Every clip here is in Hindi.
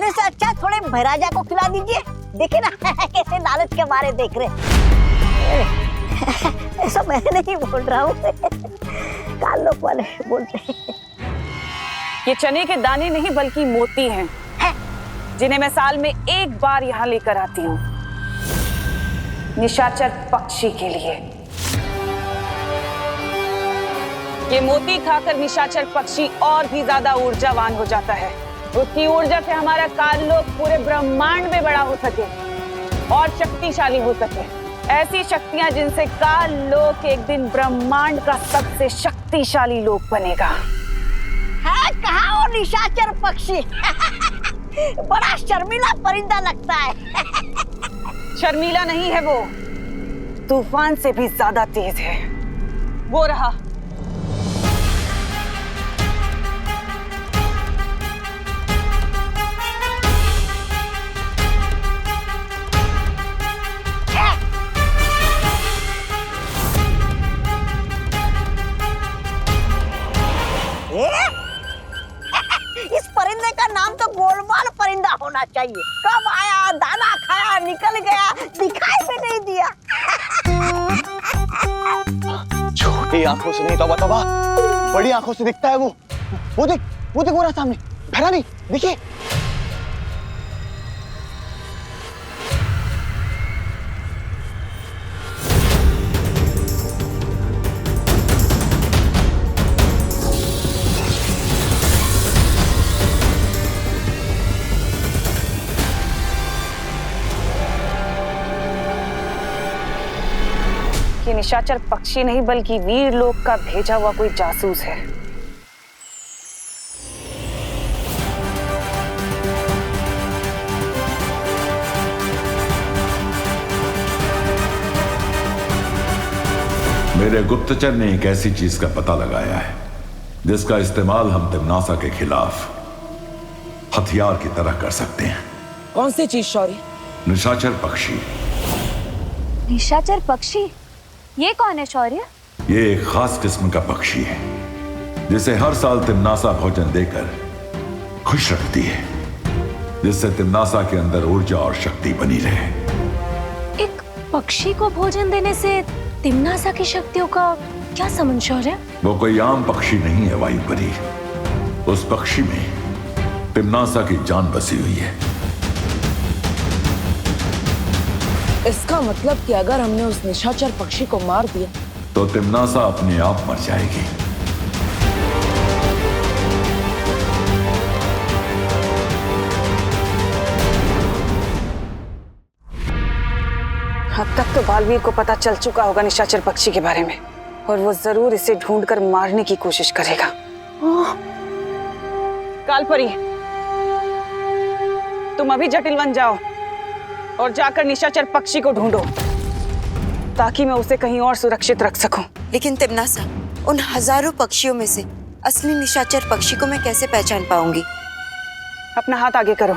खाने से अच्छा थोड़े भैराजा को खिला दीजिए। देखिए ना कैसे लालच के मारे देख रहे। ऐसा मैं नहीं बोल रहा हूँ, कान लोग वाले बोलते हैं। ये चने के दाने नहीं बल्कि मोती हैं, जिन्हें मैं साल में एक बार यहाँ लेकर आती हूँ, निशाचर पक्षी के लिए। ये मोती खाकर निशाचर पक्षी और भी ज्यादा ऊर्जावान हो जाता है। उसकी ऊर्जा से हमारा काललोक पूरे ब्रह्मांड में बड़ा हो सके और शक्तिशाली हो सके। ऐसी शक्तियां जिनसे काललोक एक दिन ब्रह्मांड का सबसे शक्तिशाली लोक बनेगा। है कहाँ वो निशाचर पक्षी? बड़ा शर्मीला परिंदा लगता है। शर्मीला नहीं है वो, तूफान से भी ज्यादा तेज है। वो रहा। इस परिंदे का नाम तो गोलमाल परिंदा होना चाहिए। कब आया, दाना खाया, निकल गया, दिखाई भी नहीं दिया। छोटी आंखों से नहीं, तौबा तौबा, बड़ी आंखों से दिखता है वो। वो देख वो रहा सामने, भरा नहीं, देखिए। ये निशाचर पक्षी नहीं बल्कि वीर लोक का भेजा हुआ कोई जासूस है। मेरे गुप्तचर ने एक ऐसी चीज का पता लगाया है जिसका इस्तेमाल हम तिम्नासा के खिलाफ हथियार की तरह कर सकते हैं। कौन सी चीज शौर्य? निशाचर पक्षी। निशाचर पक्षी? ये कौन है शौर्य? ये एक खास किस्म का पक्षी है जिसे हर साल तिम्नासा भोजन देकर खुश रखती है, जिससे तिम्नासा के अंदर ऊर्जा और शक्ति बनी रहे। एक पक्षी को भोजन देने से तिम्नासा की शक्तियों का क्या संबंध शौर्य? वो कोई आम पक्षी नहीं है वायुपरी। उस पक्षी में तिम्नासा की जान बसी हुई है। इसका मतलब कि अगर हमने उस निशाचर पक्षी को मार दिया तो तिम्नासा अपने आप मर जाएगी। अब तक तो बालवीर को पता चल चुका होगा निशाचर पक्षी के बारे में, और वो जरूर इसे ढूंढकर मारने की कोशिश करेगा। कालपरी, तुम अभी जटिल वन जाओ और जाकर निशाचर पक्षी को ढूंढो ताकि मैं उसे कहीं और सुरक्षित रख सकूं। लेकिन तिम्नासा, उन हजारों पक्षियों में से असली निशाचर पक्षी को मैं कैसे पहचान पाऊंगी? अपना हाथ आगे करो।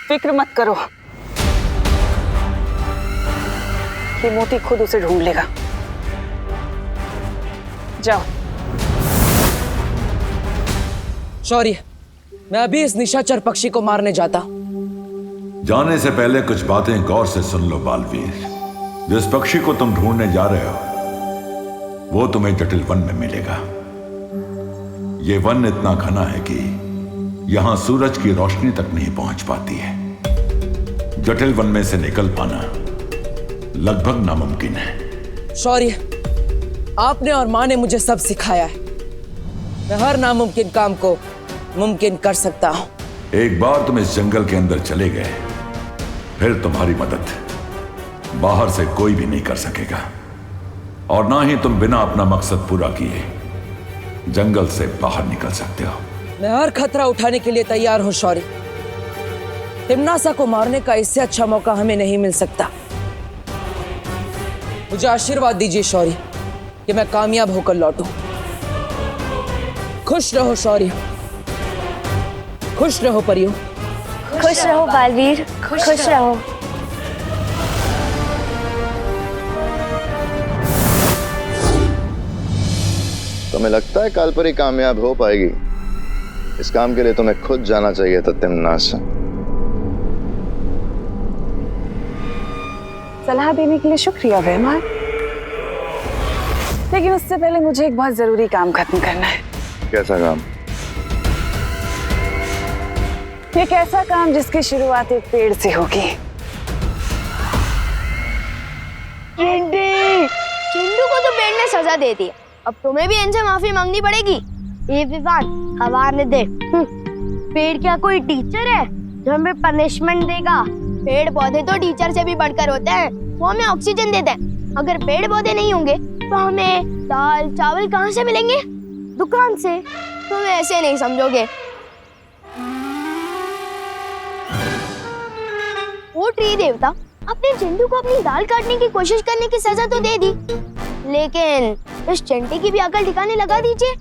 फिक्र मत करो, ये मोती खुद उसे ढूंढ लेगा। जाओ। शौर्य, मैं अभी इस निशाचर पक्षी को मारने जाता। जाने से पहले कुछ बातें गौर से सुन लो बालवीर। जिस पक्षी को तुम ढूंढने जा रहे हो वो तुम्हें जटिल वन में मिलेगा। ये वन इतना घना है कि यहां सूरज की रोशनी तक नहीं पहुंच पाती है। जटिल वन में से निकल पाना लगभग नामुमकिन है। शौर्य, आपने और माँ ने मुझे सब सिखाया है। मैं हर नामुमकिन काम को मुमकिन कर सकता हूं। एक बार तुम इस जंगल के अंदर चले गए, फिर तुम्हारी मदद बाहर से कोई भी नहीं कर सकेगा, और ना ही तुम बिना अपना मकसद पूरा किए जंगल से बाहर निकल सकते हो। मैं हर खतरा उठाने के लिए तैयार हूं शौर्य। तिम्नासा को मारने का इससे अच्छा मौका हमें नहीं मिल सकता। मुझे आशीर्वाद दीजिए शौर्य कि मैं कामयाब होकर लौटूं। खुश रहो शौर्य, खुश रहो परियों। खुश रहो बालवीर, खुश रहो। तुम्हें लगता है कालपरी कामयाब हो पाएगी? इस काम के लिए तुम्हें खुद जाना चाहिए था तिम्नासा। सलाह देने के लिए शुक्रिया वेमान, लेकिन उससे पहले मुझे एक बहुत जरूरी काम खत्म करना है। कैसा काम? एक ऐसा काम जिसकी शुरुआत एक पेड़ से होगी। चिंटू को तो पेड़ ने सजा दे दी, अब तुम्हें भी इनसे माफी मांगनी पड़ेगी। ये विवान हवा ने दे। पेड़ क्या कोई टीचर है जो हमें पनिशमेंट देगा? पेड़ पौधे तो टीचर से भी बढ़कर होते हैं, वो हमें ऑक्सीजन देते हैं। अगर पेड़ पौधे नहीं होंगे तो हमें दाल चावल कहाँ से मिलेंगे? दुकान से। तुम ऐसे नहीं समझोगे। वो ट्री देवता अपने चिंटू को अपनी दाल काटने की कोशिश करने की सजा तो दे दी, लेकिन इस चंटी की भी अकल ठिकाने लगा दीजिए।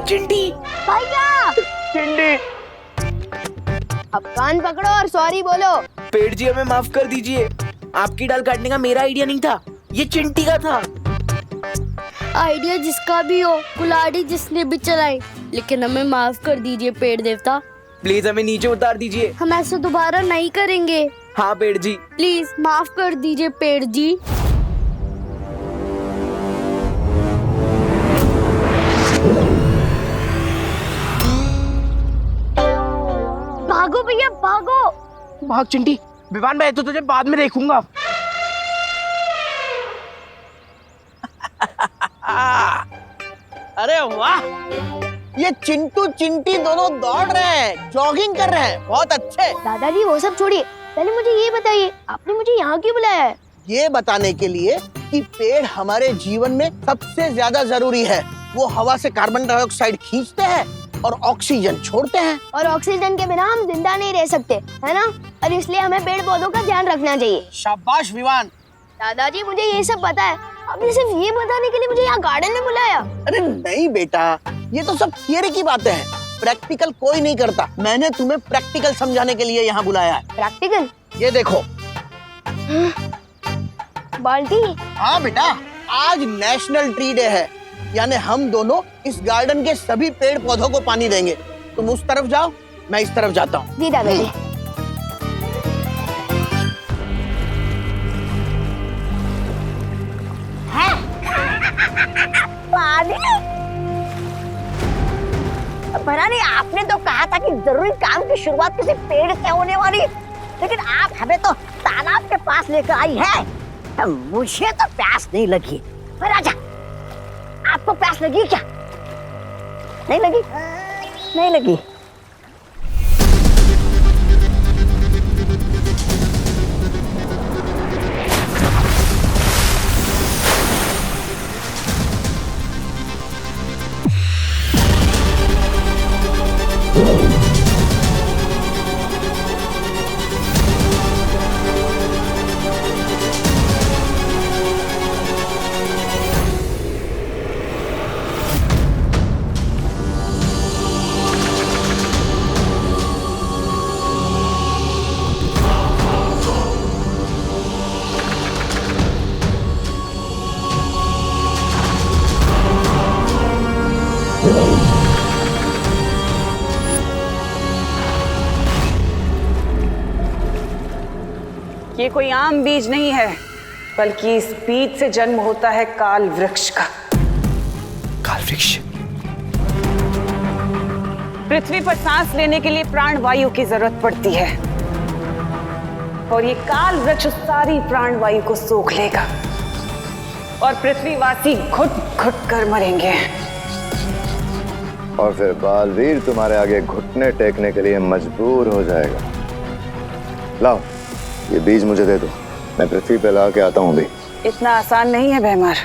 चिंटी भैया चिंटी, अब कान पकड़ो और सॉरी बोलो। पेड़ जी हमें माफ कर दीजिए। आपकी डाल काटने का मेरा आइडिया नहीं था, ये चिंटी का था। आइडिया जिसका भी हो, कुल्हाड़ी जिसने भी चलाई, लेकिन हमें माफ कर दीजिए पेड़ देवता। प्लीज हमें नीचे उतार दीजिए। हम ऐसा दोबारा नहीं करेंगे। हाँ पेड़ जी। प्लीज माफ कर दीजिए पेड़ जी। भागो भैया भागो। भाग चिंटी। विवान मैं तो तुझे बाद में देखूंगा। अरे वाह, ये चिंटू चिंटी दोनों दौड़ रहे हैं, जॉगिंग कर रहे हैं, बहुत अच्छे। दादाजी वो सब छोड़िए, पहले मुझे ये बताइए आपने मुझे यहाँ क्यों बुलाया है? ये बताने के लिए कि पेड़ हमारे जीवन में सबसे ज्यादा जरूरी है। वो हवा से कार्बन डाइऑक्साइड खींचते हैं और ऑक्सीजन छोड़ते हैं। और ऑक्सीजन के बिना हम जिंदा नहीं रह सकते, है ना? और इसलिए हमें पेड़ पौधों का ध्यान रखना चाहिए। शाबाश विवान। दादाजी मुझे ये सब पता है, आपने सिर्फ ये बताने के लिए मुझे यहाँ गार्डन में बुलाया? अरे नहीं बेटा, ये तो सब थियरी की बातें हैं, प्रैक्टिकल कोई नहीं करता। मैंने तुम्हें प्रैक्टिकल समझाने के लिए यहाँ बुलाया है। प्रैक्टिकल? ये देखो। बाल्टी? हाँ बेटा, आज नेशनल ट्री डे है, यानी हम दोनों इस गार्डन के सभी पेड़ पौधों को पानी देंगे। तुम उस तरफ जाओ, मैं इस तरफ जाता हूँ। जी दादाजी। पता नहीं, आपने तो कहा था कि जरूरी काम की शुरुआत किसी पेड़ से होने वाली, लेकिन आप हमें तो तालाब के पास लेकर आई है। मुझे तो प्यास नहीं लगी। पर आजा, आपको प्यास लगी क्या? नहीं लगी? नहीं लगी। ये कोई आम बीज नहीं है, बल्कि इस बीज से जन्म होता है काल वृक्ष का। काल वृक्ष? पृथ्वी पर सांस लेने के लिए प्राण वायु की जरूरत पड़ती है, और ये काल वृक्ष सारी प्राण वायु को सोख लेगा और पृथ्वीवासी घुट घुट कर मरेंगे। और फिर बालवीर तुम्हारे आगे घुटने टेकने के लिए मजबूर हो जाएगा। लाओ, ये बीज मुझे दे दो, मैं पृथ्वी पे ला के आता हूँ भी। इतना आसान नहीं है भैमार।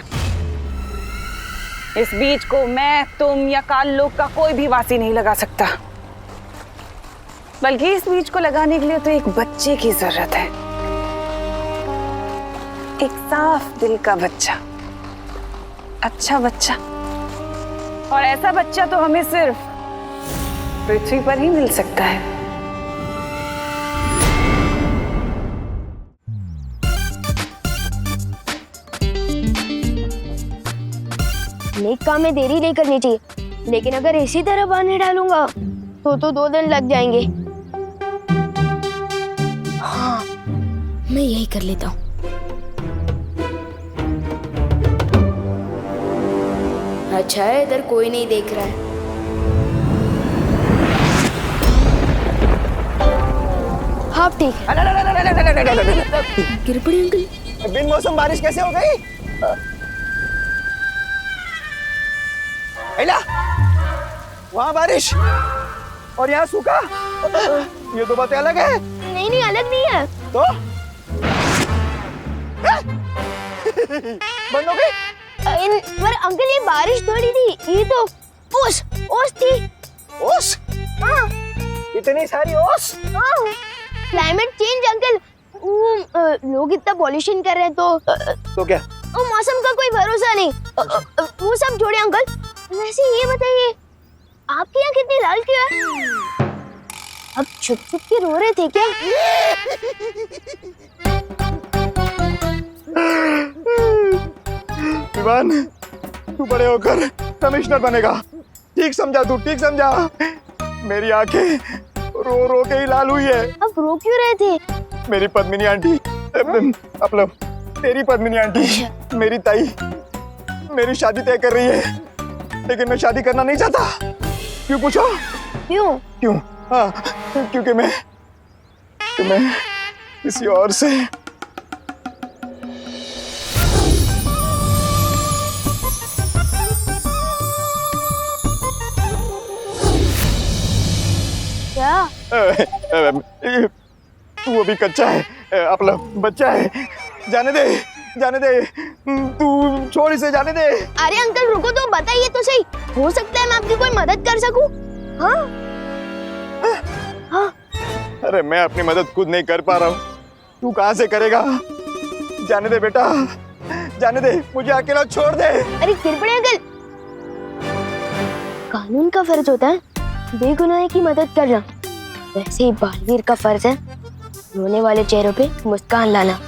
इस बीज को मैं, तुम या काल लोक का कोई भी वासी नहीं लगा सकता, बल्कि इस बीज को लगाने के लिए तो एक बच्चे की जरूरत है। एक साफ दिल का बच्चा, अच्छा बच्चा। और ऐसा बच्चा तो हमें सिर्फ पृथ्वी पर ही मिल सकता है। नेक काम में देरी नहीं करनी चाहिए, लेकिन अगर इसी तरह पानी डालूंगा तो 2 दिन लग जाएंगे। हाँ, मैं यही कर लेता हूँ। अच्छा है इधर कोई नहीं देख रहा है। हाँ ठीक है। गिर पड़ी अंकल। बिन मौसम बारिश कैसे हो गई? एला, वहाँ बारिश और यहाँ सूखा, ये दो बातें अलग है। नहीं नहीं अलग नहीं है। तो बंद हो गई? पर अंकल ये बारिश थोड़ी थी, ये तो ओस थी। ओस? हाँ। इतनी सारी ओस? हाँ। क्लाइमेट चेंज अंकल, लोग इतना पॉल्यूशन कर रहे हैं तो क्या? मौसम का कोई भरोसा नहीं। वो सब छोड़े अंकल, वैसे ये बताइए आपकी यहाँ कितनी लाल क्यों है? अब छुप छुप के रो रहे थे क्या? विवान, तू बड़े होकर कमिश्नर बनेगा। ठीक समझा तू, ठीक समझा। मेरी आंखें रो रो के ही लाल हुई है। अब रो क्यों रहे थे? मेरी पद्मिनी आंटी, मतलब तेरी पद्मिनी आंटी, मेरी ताई मेरी शादी तय कर रही है, लेकिन मैं शादी करना नहीं चाहता। क्यों पूछो? क्यों? हाँ, क्योंकि मैं किसी और से क्या? तू अभी कच्चा है, अपना बच्चा है। जाने दे, तू छोड़ इसे, जाने दे। अरे अंकल रुको तो बताइए तो सही, हो सकता है मैं आपकी कोई मदद कर सकूं। हाँ? अरे मैं अपनी मदद खुद नहीं कर पा रहा हूँ, तू कहाँ से करेगा? जाने दे बेटा, जाने दे, मुझे अकेला छोड़ दे। अरे गिर पड़े अंकल, कानून का फर्ज होता है बेगुनाह की मदद करना, वैसे ही बालवीर का फर्ज है रोने वाले चेहरों पे मुस्कान लाना।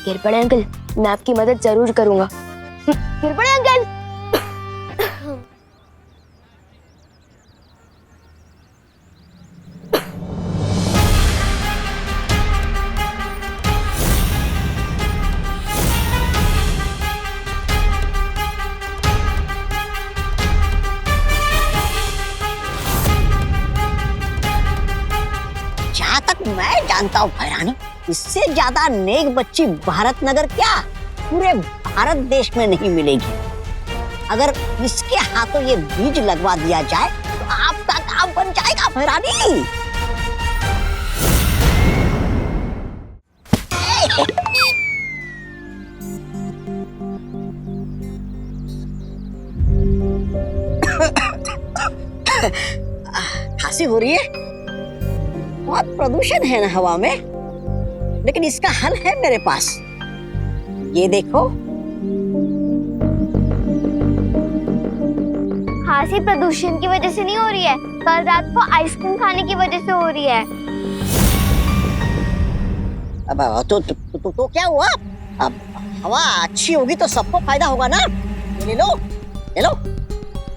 गिर पड़े अंकल, मैं आपकी मदद जरूर करूंगा। गिर पड़े अंकल। जहाँ तक मैं जानता हूँ भैरानी, इससे ज्यादा नेक बच्ची भारत नगर क्या पूरे भारत देश में नहीं मिलेगी। अगर इसके हाथों ये बीज लगवा दिया जाए तो आपका काम बन जाएगा भैरानी। खांसी हो रही है, बहुत प्रदूषण है ना हवा में, लेकिन इसका हल है मेरे पास। ये देखो, खांसी प्रदूषण की वजह से नहीं हो रही है, कल रात को आइसक्रीम खाने की वजह से हो रही है। अब तो क्या हुआ? अब हवा अच्छी होगी तो सबको फायदा होगा ना। ले लो, ले लो।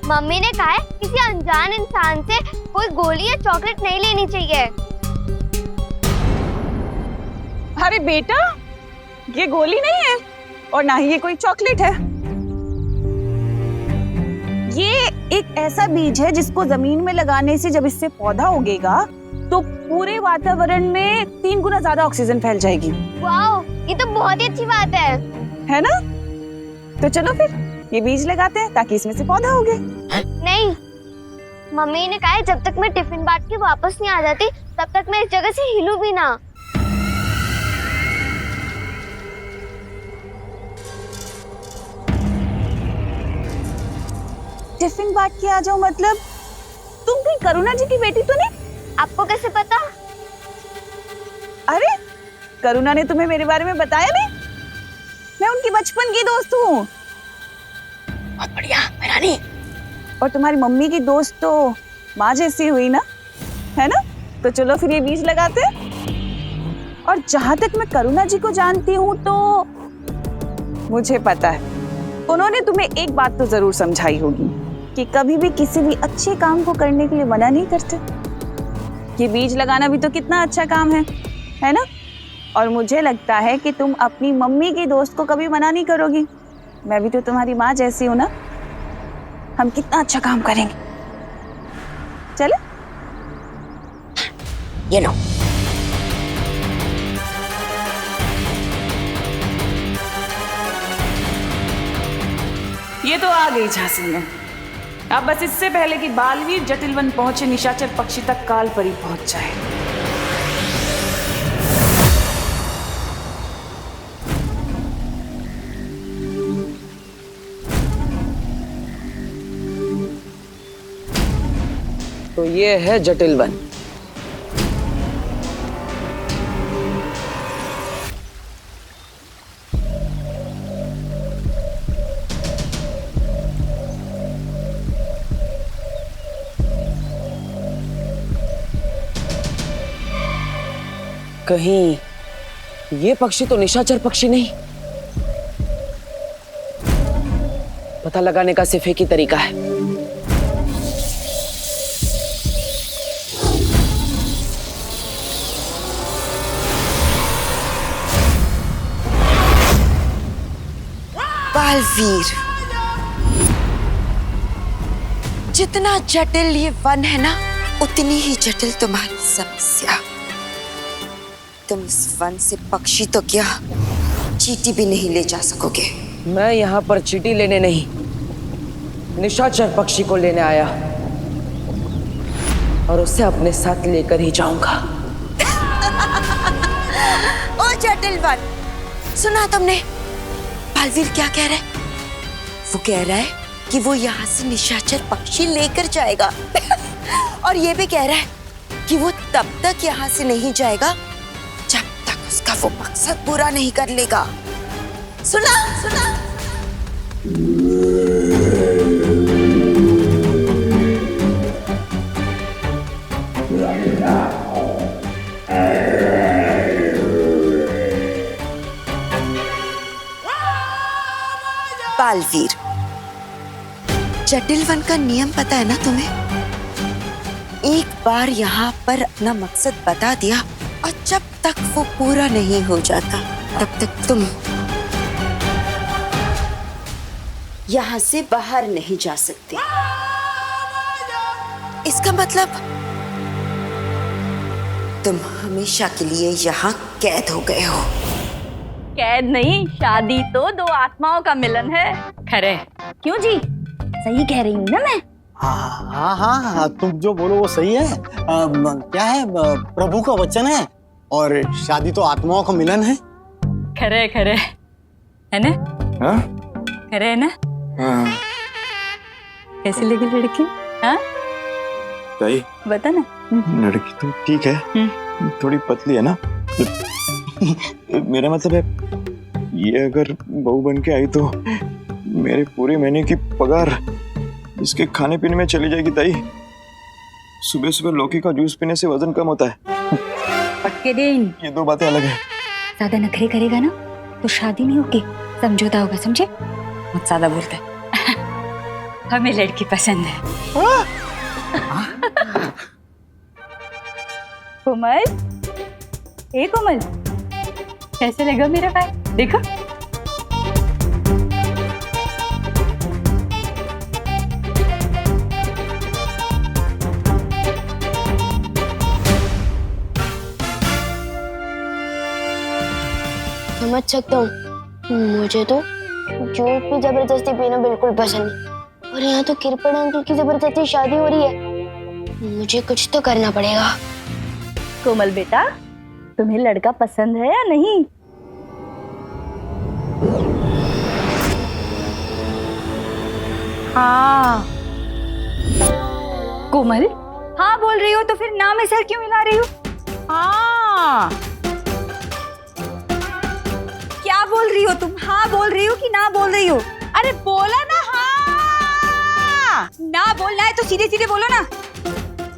मम्मी ने कहा है किसी अनजान इंसान से कोई गोली या चॉकलेट नहीं लेनी चाहिए। अरे बेटा, ये गोली नहीं है और ना ही ये कोई चॉकलेट है। ये एक ऐसा बीज है जिसको जमीन में लगाने से जब इससे पौधा उगेगा तो पूरे वातावरण में 3 गुना ज्यादा ऑक्सीजन फैल जाएगी। वाओ, ये तो बहुत ही अच्छी बात है ना? तो चलो फिर ये बीज लगाते हैं ताकि इसमें से पौधा उगे। नहीं, मम्मी ने कहा है जब तक मैं टिफिन बांट के वापस नहीं आ जाती तब तक मैं इस जगह से हिलूं भी ना। टिफिन बांट के आ जाओ मतलब तुम भी करुणा जी की बेटी तो नहीं? आपको कैसे पता? अरे करुणा ने तुम्हें मेरे बारे में बताया नहीं? मैं उनकी बचपन की दोस्त हूँ। बहुत बढ़िया भैरानी। और तुम्हारी मम्मी की दोस्त तो माँ जैसी हुई ना, है ना? तो चलो फिर ये बीज लगाते हैं। और जहां तक मैं करुणा जी को जानती हूँ तो मुझे पता है उन्होंने तुम्हें एक बात तो जरूर समझाई होगी कि कभी भी किसी भी अच्छे काम को करने के लिए मना नहीं करते। ये बीज लगाना भी तो कितना अच्छा काम है ना? और मुझे लगता है कि तुम अपनी मम्मी की दोस्त को कभी मना नहीं करोगी। मैं भी तो तुम्हारी माँ जैसी हूँ ना। हम कितना अच्छा काम करेंगे। चले? ये लो। ये तो आ गई झांसी में। अब बस इससे पहले कि बालवीर जटिलवन पहुंचे, निशाचर पक्षी तक काल परी पहुंच जाए। तो ये है जटिलवन। कहीं ये पक्षी तो निशाचर पक्षी नहीं। पता लगाने का सिर्फ एक ही तरीका है। बालवीर, जितना जटिल ये वन है ना, उतनी ही जटिल तुम्हारी समस्या। तुम इस वन से पक्षी तो क्या, चींटी भी नहीं ले जा सकोगे। मैं यहाँ पर चींटी लेने नहीं, निशाचर पक्षी को लेने आया और उसे अपने साथ लेकर ही जाऊंगा। ओ जटिल वन, सुना तुमने बालवीर क्या कह रहा है? वो कह रहा है कि वो यहाँ से निशाचर पक्षी लेकर जाएगा और ये भी कह रहा है कि वो तब तक यहाँ से नहीं जाएगा जब तक उसका वो मकसद पूरा नहीं कर लेगा। सुना सुना। बालवीर, जटिल वन का नियम पता है ना तुम्हें? एक बार यहाँ पर अपना मकसद बता दिया और जब तक वो पूरा नहीं हो जाता तब तक तुम यहाँ से बाहर नहीं जा सकते। इसका मतलब तुम हमेशा के लिए यहाँ कैद हो गए हो। कैद नहीं, शादी तो दो आत्माओं का मिलन है। खरे क्यों जी? सही कह रही हूँ ना मैं? हाँ हाँ हाँ, तुम जो बोलो वो सही है। क्या है, प्रभु का वचन है और शादी तो आत्माओं का मिलन है। खरे खरे है ना? हाँ? खरे है ना? हाँ। कैसी लगी लड़की? हाँ ताई, बता ना। लड़की तो ठीक है, थोड़ी पतली है ना। मेरा मतलब है ये अगर बहू बन के आई तो मेरे पूरे महीने की पगार इसके खाने पीने में चली जाएगी ताई। सुबह सुबह लौकी का जूस पीने से वजन कम होता है। पक्के दिन ये दो बातें अलग है। ज्यादा नखरे करेगा ना तो शादी नहीं होगी, समझौता होगा, समझे? मत ज्यादा बोलते। हमें लड़की पसंद है। कोमल, ए कोमल, कैसे लगा मेरा भाई? देखो समझ सकता हूँ, मुझे तो जूस भी जबरदस्ती पीना बिल्कुल पसंद नहीं, और यहाँ तो किरपन अंकल की जबरदस्ती शादी हो रही है। मुझे कुछ तो करना पड़ेगा। कोमल बेटा, तुम्हें लड़का पसंद है या नहीं? हाँ कोमल, हाँ बोल रही हो तो फिर ना में सर क्यों मिला रही हो? हाँ क्या बोल रही हो तुम? हाँ बोल रही हो कि ना बोल रही हो? अरे बोला ना हाँ। ना बोलना है तो सीधे सीधे बोलो ना।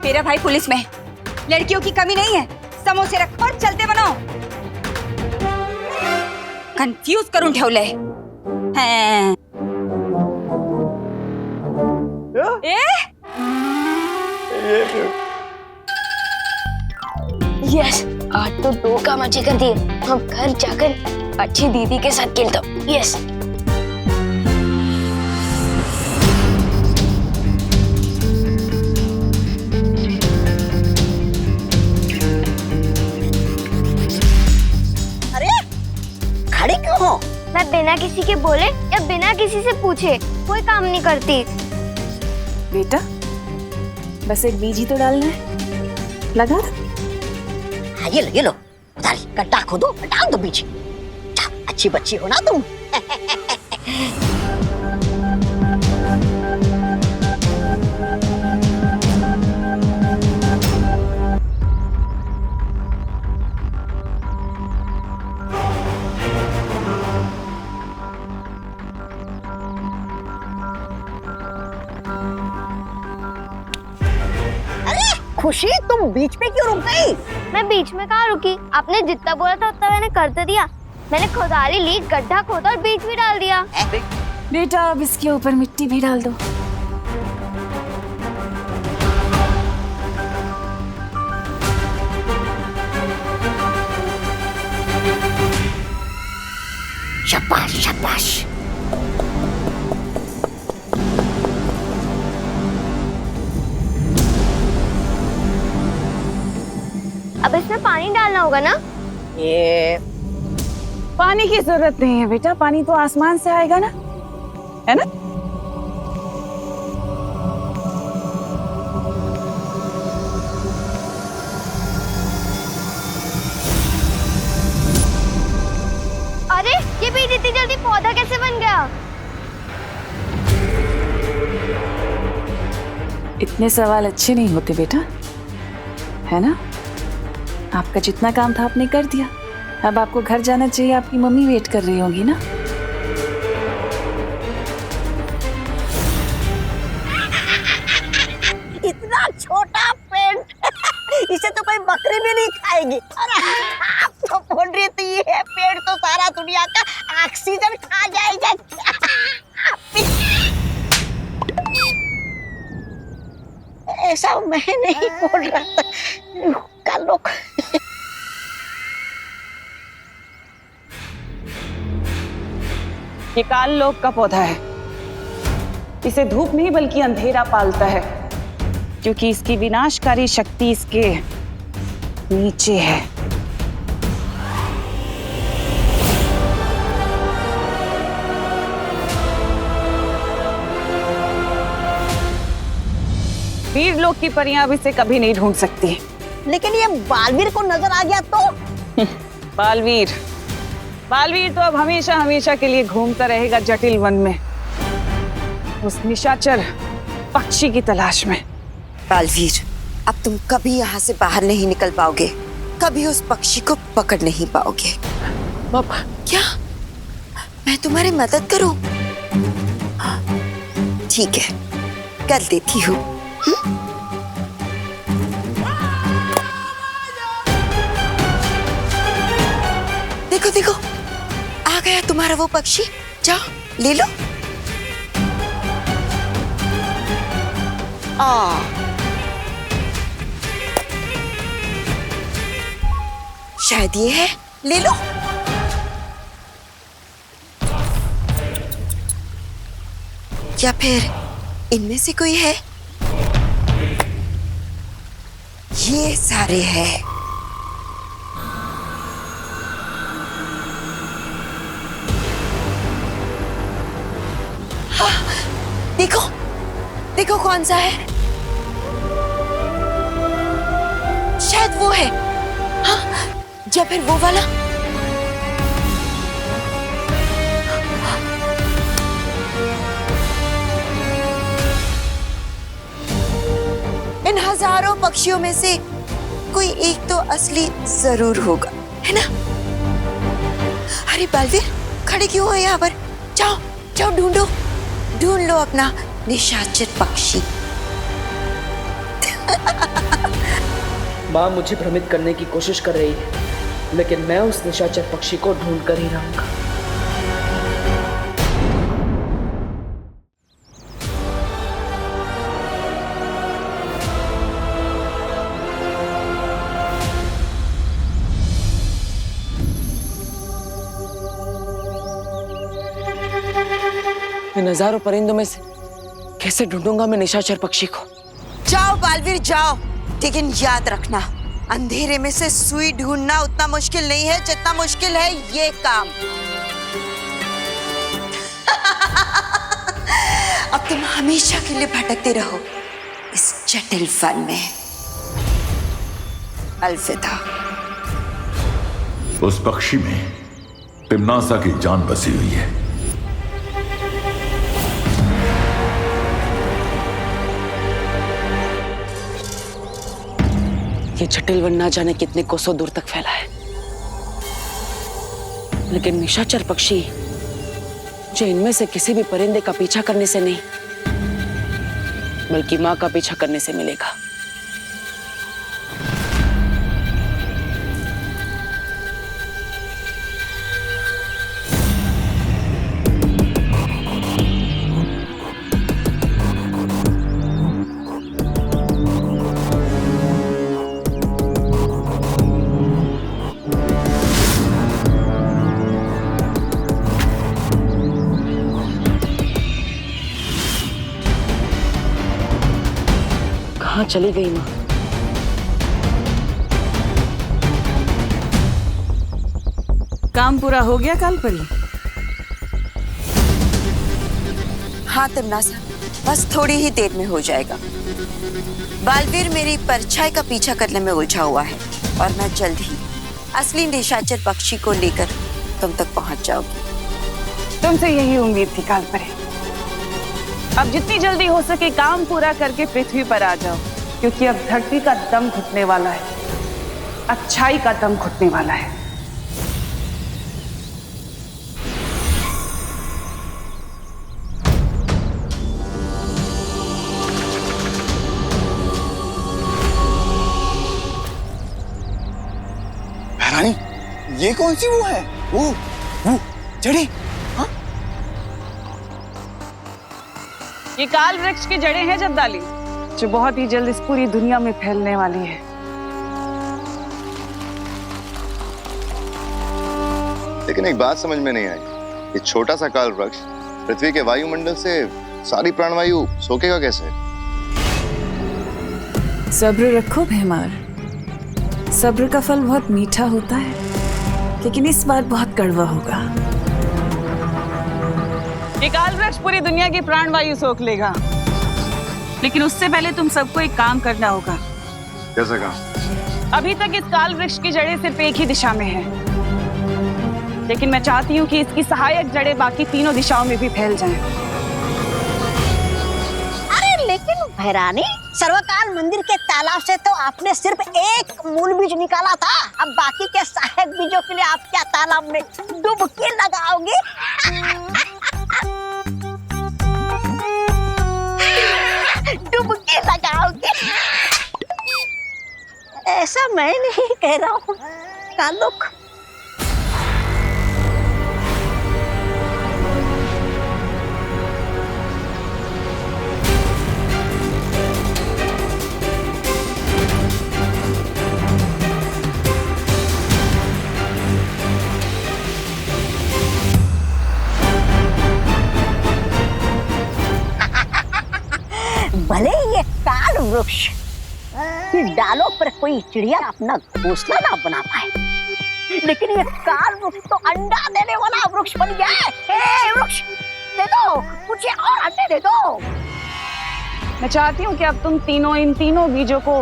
मेरा भाई पुलिस में है, लड़कियों की कमी नहीं है। समोसे रखो और चलते बनो। कंफ्यूज करून ठेवलंय। यस, आज तो 2 काम अच्छे कर दिए। हम घर जाकर अच्छी दीदी के साथ खेलता हूँ। यस। खड़ी क्यों हो? मैं बिना किसी के बोले या बिना किसी से पूछे कोई काम नहीं करती। बेटा, बस एक बीज ही तो डालना है, लगा। हाँ, ये लो उधारी, गड्ढा खोदो, डाल दो बीज। अच्छी बच्ची हो ना तुम। खुशी, तुम बीच में क्यों रुक गई? मैं बीच में कहाँ रुकी? आपने जितना बोला था उतना मैंने कर तो दिया। मैंने खुदाली ली, गड्ढा खोदा और बीज भी डाल दिया। बेटा, अब इसके ऊपर मिट्टी भी डाल दो। शाबाश शाबाश। अब इसमें पानी डालना होगा ना? ये पानी की जरूरत नहीं है बेटा, पानी तो आसमान से आएगा ना, है ना? अरे, ये बीज इतनी जल्दी पौधा कैसे बन गया? इतने सवाल अच्छे नहीं होते बेटा, है ना? आपका जितना काम था आपने कर दिया। अब आपको घर जाना चाहिए, आपकी मम्मी वेट कर रही होंगी ना। इतना छोटा पेड़, इसे तो कोई बकरी भी नहीं खाएगी। अरे आप तो बोल रही थी ये पेड़ तो सारा दुनिया का ऑक्सीजन खा जाएगा। ऐसा मैं नहीं बोल रहा था। कल लोग ये काल लोक का पौधा है। इसे धूप नहीं बल्कि अंधेरा पालता है, क्योंकि इसकी विनाशकारी शक्ति इसके नीचे है। वीर लोक की परियां अब इसे कभी नहीं ढूंढ सकती। लेकिन ये बालवीर को नजर आ गया तो? बालवीर तो अब हमेशा हमेशा के लिए घूमता रहेगा जटिल वन में, उस निशाचर पक्षी की तलाश में। बालवीर, अब तुम कभी यहाँ से बाहर नहीं निकल पाओगे, कभी उस पक्षी को पकड़ नहीं पाओगे। पापा, क्या मैं तुम्हारी मदद करूं? ठीक है, कर देती हूँ। देखो देखो, आ गया तुम्हारा वो पक्षी। जाओ ले लो। शायद ये है, ले लो। या फिर इनमें से कोई है? ये सारे हैं। हाँ, देखो देखो कौन सा है। शायद वो है। हाँ, या फिर वो वाला। इन हजारों पक्षियों में से कोई एक तो असली जरूर होगा, है ना? अरे बालवीर, खड़े क्यों हो यहाँ पर? जाओ जाओ, ढूंढ लो अपना निशाचर पक्षी। माँ मुझे भ्रमित करने की कोशिश कर रही है, लेकिन मैं उस निशाचर पक्षी को ढूंढ कर ही रहूंगा। इन हजारों परिंदों में से कैसे ढूंढूंगा मैं निशाचर पक्षी को? जाओ बालवीर जाओ, लेकिन याद रखना अंधेरे में से सुई ढूंढना उतना मुश्किल नहीं है जितना मुश्किल है ये काम। अब तुम हमेशा के लिए भटकते रहो इस जटिल वन में। अलविदा। उस पक्षी में तिम्नासा की जान बसी हुई है। ये जटिल वन ना जाने कितने कोसों दूर तक फैला है, लेकिन निशाचर पक्षी जो इनमें से किसी भी परिंदे का पीछा करने से नहीं बल्कि मां का पीछा करने से मिलेगा। कहाँ चली गई मां? काम पूरा हो गया कालपरी? हाँ तिम्नासा, बस थोड़ी ही देर में हो जाएगा। बालवीर मेरी परछाई का पीछा करने में उलझा हुआ है और मैं जल्द ही असली निशाचर पक्षी को लेकर तुम तक पहुंच जाऊंगी। तुमसे यही उम्मीद थी कालपरी। अब जितनी जल्दी हो सके काम पूरा करके पृथ्वी पर आ जाओ, क्योंकि अब धरती का दम घुटने वाला है, अच्छाई का दम घुटने वाला है। रानी, ये कौन सी वो है? वो जड़ी? हाँ? ये काल वृक्ष की जड़ें हैं जद्दाली, जो बहुत ही जल्द इस पूरी दुनिया में फैलने वाली है। लेकिन एक बात समझ में नहीं आई, ये छोटा सा काल वृक्ष पृथ्वी के वायुमंडल से सारी प्राणवायु सोखेगा कैसे? सब्र रखो भैमार, सब्र का फल बहुत मीठा होता है, लेकिन इस बार बहुत कड़वा होगा। ये काल वृक्ष पूरी दुनिया की प्राणवायु सोख लेगा, लेकिन उससे पहले तुम सबको एक काम करना होगा। कैसा काम? अभी तक इस काल वृक्ष की जड़ें सिर्फ एक ही दिशा में हैं, लेकिन मैं चाहती हूँ कि इसकी सहायक जड़ें बाकी तीनों दिशाओं में भी फैल जाएं। अरे लेकिन भैरानी, सर्वकाल मंदिर के तालाब से तो आपने सिर्फ एक मूल बीज निकाला था, अब बाकी के सहायक बीजों के लिए आप क्या तालाब में डुबकी लगाओगे? डुबकी लगाओगे? ऐसा मैं नहीं कह रहा हूँ कालुक। भले ये काल वृक्ष की डालों पर कोई चिड़िया अपना घोंसला ना बना पाए, लेकिन ये काल वृक्ष तो अंडा देने वाला वृक्ष बन गया है। हे वृक्ष, दे दो मुझे और अंडे दे दो। मैं चाहती हूँ कि अब तुम तीनों इन तीनों बीजों को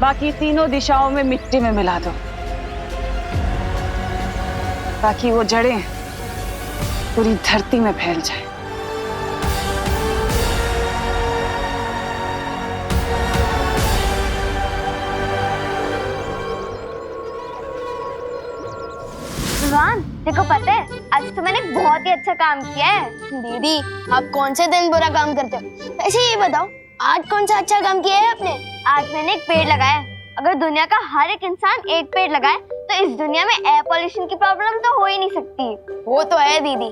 बाकी तीनों दिशाओं में मिट्टी में मिला दो, ताकि वो जड़ें पूरी धरती में फैल जाए। विवान, देखो पता है आज तो मैंने बहुत ही अच्छा काम किया है। दीदी, आप कौन से दिन बुरा काम करते हो? ऐसे ये बताओ, आज कौन सा अच्छा काम किया है आपने? आज मैंने एक पेड़ लगाया। अगर दुनिया का हर एक इंसान एक पेड़ लगाए तो इस दुनिया में एयर पॉल्यूशन की प्रॉब्लम तो हो ही नहीं सकती। वो तो है दीदी,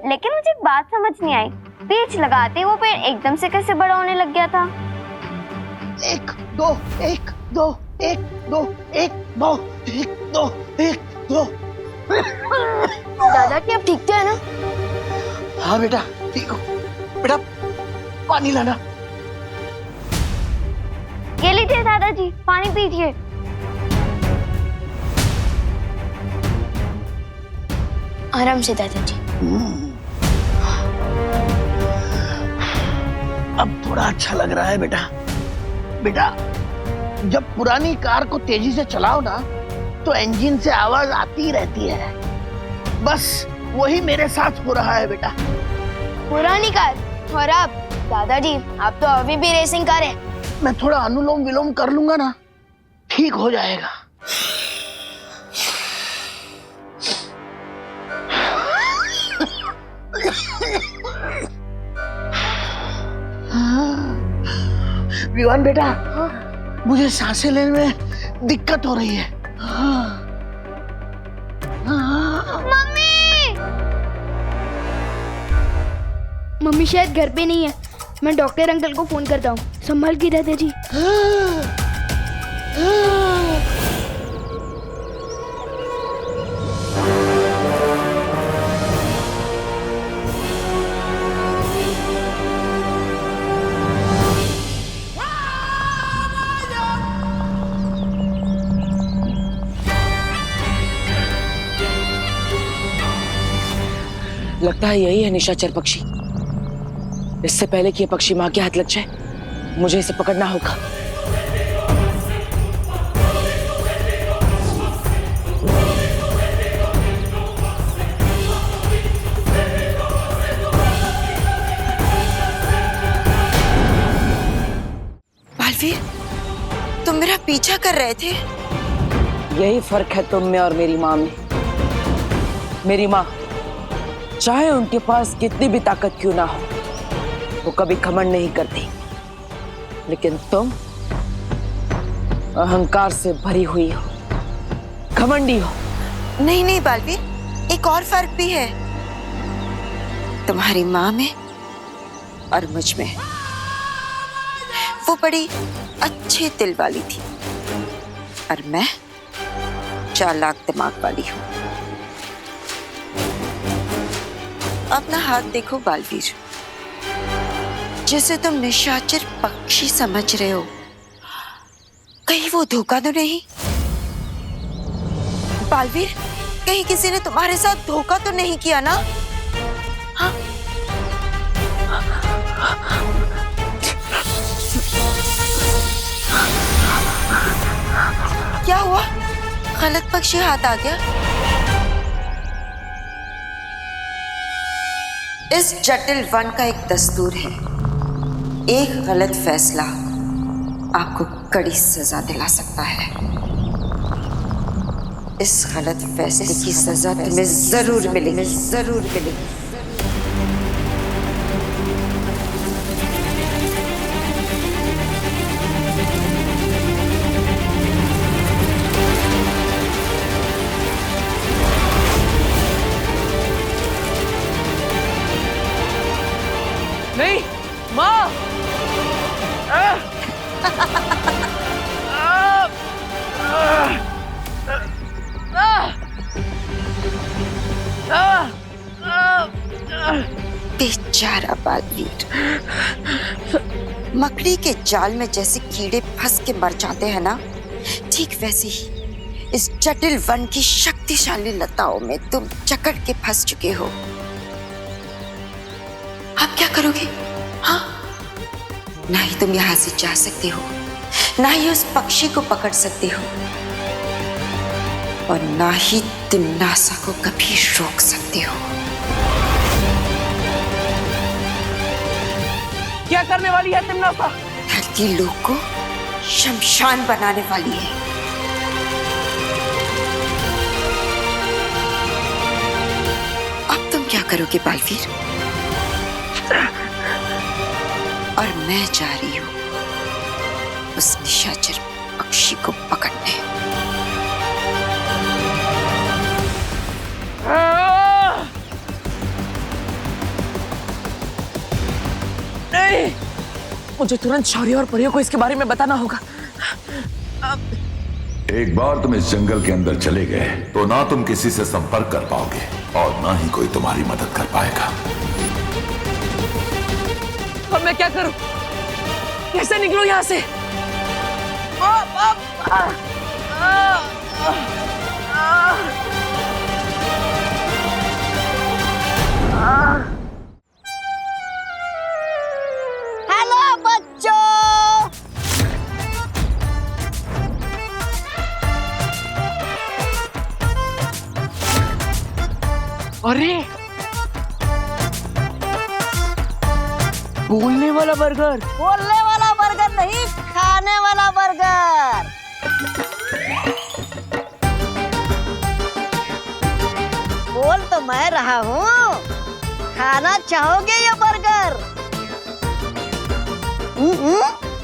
लेकिन मुझे एक बात समझ नहीं आई, पेड़ लगाते वो पेड़ एकदम से कैसे बड़ा होने लग गया था? एक दो एक दो एक दो एक दो एक दो एक दो। दादा, क्या आप ठीक तो है ना? हाँ बेटा ठीक हो। बेटा पानी लाना। ये लीजिए दादाजी, पानी पीजिए। आराम से दादाजी। अब थोड़ा अच्छा लग रहा है बेटा। बेटा जब पुरानी कार को तेजी से चलाओ ना तो इंजन से आवाज आती रहती है, बस वही मेरे साथ हो रहा है बेटा। पुरानी कार और आप दादाजी, आप तो अभी भी रेसिंग कार है। मैं थोड़ा अनुलोम विलोम कर लूंगा ना, ठीक हो जाएगा। विवान बेटा, मुझे सांसें लेने में दिक्कत हो रही है। मम्मी शायद घर पे नहीं है, मैं डॉक्टर अंकल को फोन करता हूँ। संभाल के दादाजी। लगता है यही है निशाचर पक्षी। इससे पहले कि ये पक्षी मां के हाथ लग जाए, मुझे इसे पकड़ना होगा। बालवीर, तुम मेरा पीछा कर रहे थे। यही फर्क है तुम में और मेरी माँ में। मेरी माँ चाहे उनके पास कितनी भी ताकत क्यों ना हो, वो कभी घमंड नहीं करती, लेकिन तुम अहंकार से भरी हुई हो, घमंडी हो। नहीं नहीं बालवीर, एक और फर्क भी है तुम्हारी माँ में और मुझ में। वो बड़ी अच्छे दिल वाली थी और मैं चालाक दिमाग वाली हूँ। अपना हाथ देखो बालवीर, जिसे तुम निशाचर पक्षी समझ रहे हो, कहीं वो धोखा तो नहीं? बालवीर, कहीं किसी ने तुम्हारे साथ धोखा तो नहीं किया ना? हाँ? क्या हुआ? गलत पक्षी हाथ आ गया? इस जटिल वन का एक दस्तूर है, एक गलत फैसला आपको कड़ी सजा दिला सकता है। इस गलत फैसले की सजा तुम्हें जरूर मिलेगी, जरूर मिलेगी। नहीं माँ, बेचारा बालवीर, मकड़ी के जाल में जैसे कीड़े फंस के मर जाते हैं ना, ठीक वैसे ही इस जटिल वन की शक्तिशाली लताओं में तुम जकड़ के फंस चुके हो। आप क्या करोगे? हाँ, ना ही तुम यहां से जा सकते हो, ना ही उस पक्षी को पकड़ सकते हो, और ना ही तिम्नासा को कभी रोक सकते हो। क्या करने वाली है तिम्नासा? धरती लोक को शमशान बनाने वाली है। अब तुम क्या करोगे बालवीर? और मैं जा रही हूं उस निशाचर पक्षी को पकड़ने। नहीं, मुझे तुरंत शौर्य और परियों को इसके बारे में बताना होगा। एक बार तुम इस जंगल के अंदर चले गए तो ना तुम किसी से संपर्क कर पाओगे और ना ही कोई तुम्हारी मदद कर पाएगा। मैं क्या करूं? कैसे निकलूं यहाँ से? हेलो बच्चों, अरे बोलने वाला बर्गर। बोलने वाला बर्गर नहीं, खाने वाला बर्गर। बोल तो मैं रहा हूँ, खाना चाहोगे ये बर्गर?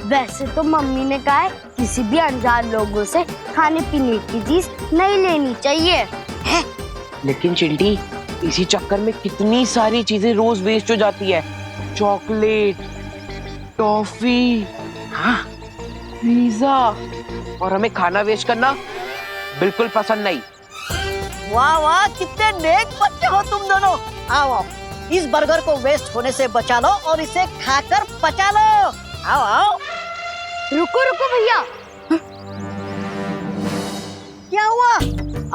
वैसे तो मम्मी ने कहा है किसी भी अनजान लोगों से खाने पीने की चीज नहीं लेनी चाहिए। है? लेकिन चिंटी, इसी चक्कर में कितनी सारी चीजें रोज वेस्ट हो जाती है। चॉकलेट, टॉफी, हाँ, पिज्जा, और हमें खाना वेस्ट करना बिल्कुल पसंद नहीं। वाह वाह, कितने नेक बच्चे हो तुम दोनों। आओ आओ, इस बर्गर को वेस्ट होने से बचा लो और इसे खाकर पचा लो। आओ आओ। रुको रुको भैया, क्या हुआ?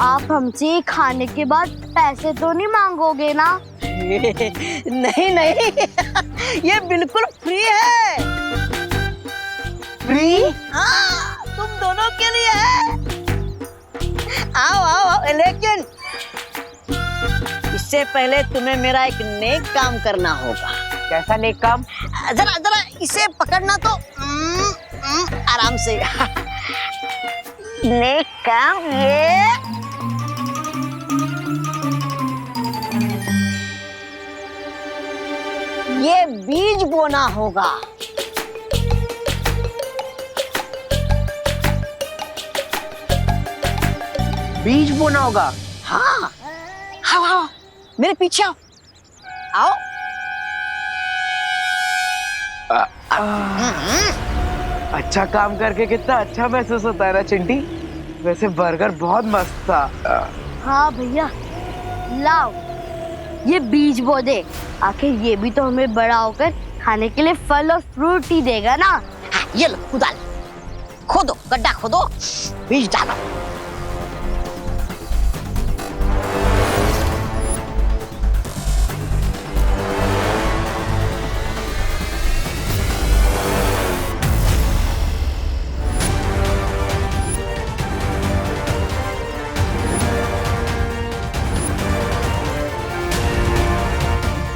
आप हमसे खाने के बाद पैसे तो नहीं मांगोगे ना? नहीं नहीं, ये बिल्कुल फ्री है। फ्री? हाँ, तुम दोनों के लिए है। आओ आओ आओ, लेकिन इससे पहले तुम्हें मेरा एक नेक काम करना होगा। कैसा नेक काम? जरा जरा इसे पकड़ना तो आराम से। नेक काम ये बीज बोना होगा। बीज बोना होगा? हाँ, आओ आओ, मेरे पीछे आओ। आओ। अच्छा काम करके कितना अच्छा महसूस होता है ना चिंटी। वैसे बर्गर बहुत मस्त था। हाँ भैया, लाओ ये बीज बो दे। आखिर ये भी तो हमें बड़ा होकर खाने के लिए फल और फ्रूट ही देगा ना। हाँ, ये लो, खुदा खोदो, गड्ढा खोदो, बीज डालो।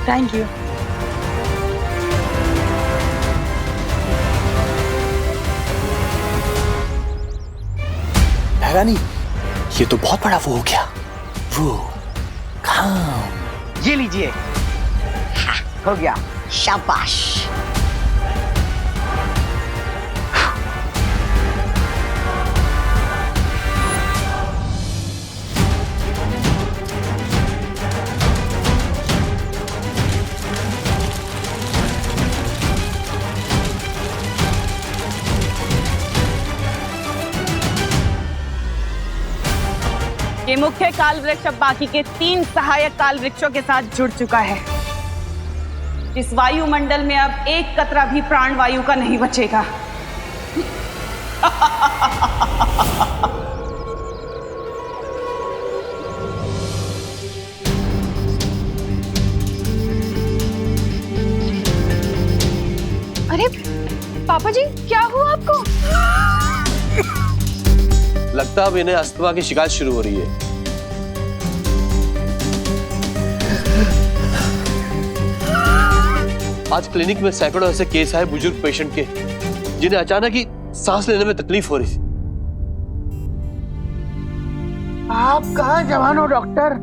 Thank you. रानी, ये तो बहुत बड़ा वो हो गया। वो काम। ये लीजिए। हो गया। शाबाश। ये मुख्य काल वृक्ष अब बाकी के 3 सहायक काल वृक्षों के साथ जुड़ चुका है। इस वायुमंडल में अब एक कतरा भी प्राण वायु का नहीं बचेगा। अरे पापा जी, क्या हुआ आपको? लगता है अब इन्हें अस्थमा की शिकायत शुरू हो रही है। आज क्लिनिक में सैकड़ों ऐसे केस आए बुजुर्ग पेशेंट के, जिन्हें अचानक ही सांस लेने में तकलीफ हो रही थी। आप कहाँ जवान हो डॉक्टर?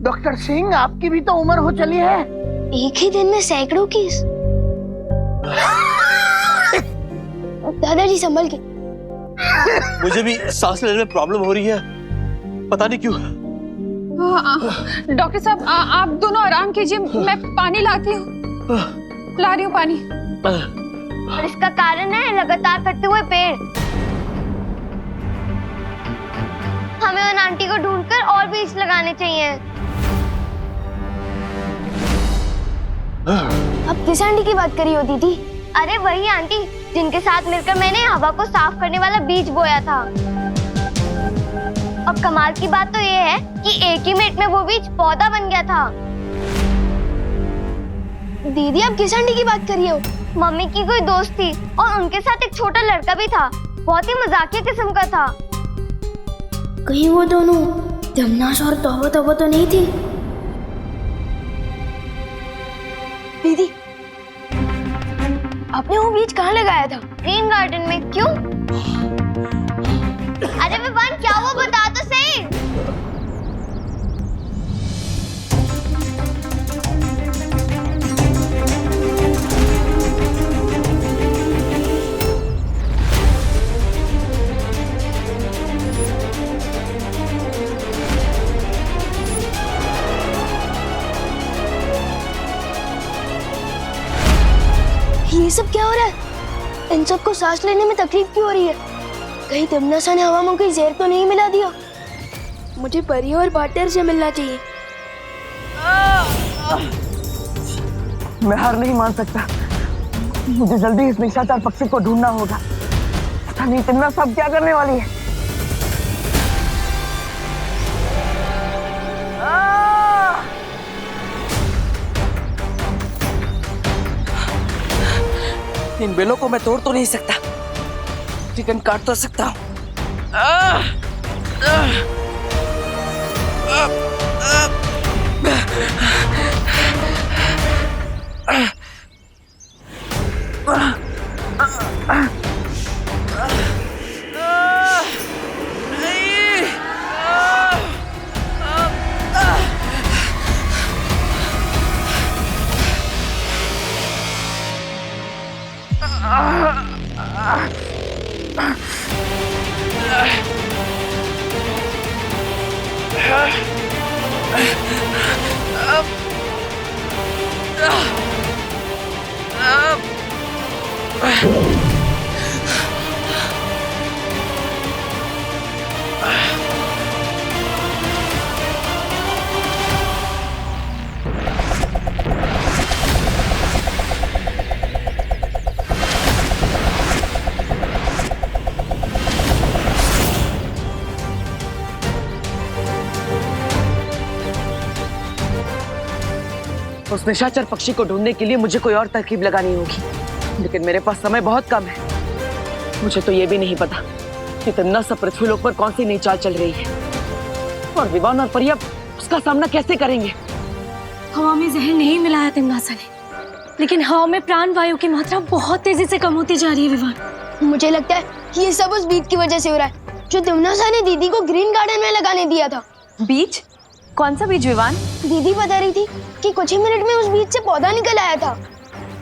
डॉक्टर सिंह, आपकी भी तो उम्र हो चली है। एक ही दिन में सैकड़ों केस। दादाजी संभल के। मुझे भी सांस लेने में प्रॉब्लम हो रही है, पता नहीं क्यों। डॉक्टर साहब, आप दोनों आराम कीजिए, मैं पानी लाती हूँ। ला रही हूँ पानी। और इसका कारण है लगातार कटते हुए पेड़। हमें उन आंटी को ढूंढकर और बीज लगाने चाहिए। अब किस आंटी की बात करी होती थी? अरे वही आंटी जिनके साथ मिलकर मैंने हवा को साफ करने वाला बीज बोया था। और कमाल की बात तो ये है कि एक ही मिनट में वो बीज पौधा बन गया था। दीदी आप किस आंटी की बात कर रही हो? मम्मी की कोई दोस्त थी और उनके साथ एक छोटा लड़का भी था, बहुत ही मजाकिया किस्म का था। कहीं वो दोनों दमनाश और तौबा तौबा तो नहीं थी? दीदी आपने वो बीज कहाँ लगाया था? ग्रीन गार्डन में। क्यों? अरे विवान क्या वो बता तो सही। ये सब क्या हो रहा है? इन सबको सांस लेने में तकलीफ क्यों हो रही है? कहीं तमन्ना ने हवा में कोई जहर तो नहीं मिला दिया? मुझे परी और पार्टनर से मिलना चाहिए। मैं हार नहीं मान सकता। मुझे जल्दी इस निशाचर पक्षी को ढूंढना होगा। पता नहीं तमन्ना सब क्या करने वाली है। इन बेलों को मैं तोड़ तो नहीं सकता, लेकिन काट तो सकता हूँ। उस निशाचर पक्षी को ढूंढने के लिए मुझे कोई और तरकीब लगानी होगी, लेकिन मेरे पास समय बहुत कम है। मुझे तो ये भी नहीं पता कि तमन्ना सब पृथ्वीलोक पर कौन सी नई चाल चल रही है, और विवान और परिया उसका सामना कैसे करेंगे। हवा में जहर नहीं मिलाया तमन्ना ने, लेकिन हवा में प्राण वायु की मात्रा बहुत तेजी से कम होती जा रही है विवान। मुझे लगता है कि ये सब उस बीज की वजह से हो रहा है जो तमन्ना ने दीदी को ग्रीन गार्डन में लगाने दिया था। बीज? कौन सा बीज विवान? दीदी बता रही थी कि कुछ ही मिनट में उस बीज से पौधा निकल आया था।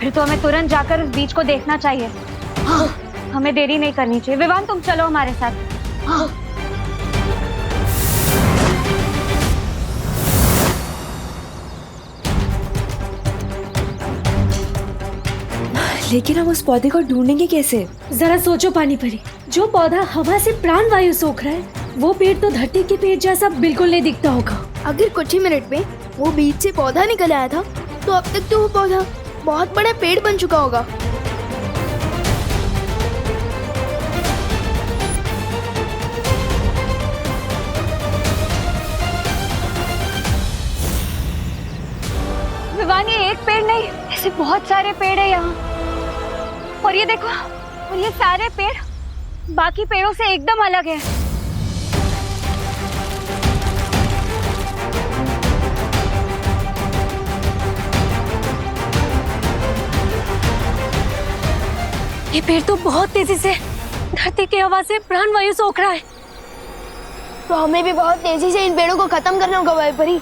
फिर तो हमें तुरंत जाकर उस बीज को देखना चाहिए। हाँ। हमें देरी नहीं करनी चाहिए। विवान तुम चलो हमारे साथ। हाँ। लेकिन हम उस पौधे को ढूंढेंगे कैसे? जरा सोचो पानी परी, जो पौधा हवा से प्राण वायु सोख रहा है वो पेड़ तो धरती के पेड़ जैसा बिल्कुल नहीं दिखता होगा। अगर कुछ ही मिनट में वो बीज से पौधा निकल आया था तो अब तक तो वो पौधा बहुत बड़ा पेड़ बन चुका होगा। विवान ये एक पेड़ नहीं, ऐसे बहुत सारे पेड़ है यहाँ। और ये देखो, और ये सारे पेड़ बाकी पेड़ों से एकदम अलग है। ये पेड़ तो बहुत तेजी से धरती की हवा से प्राण वायु सोख रहा है। तो हमें भी बहुत तेजी से इन पेड़ों को खत्म करना होगा वायुपरी।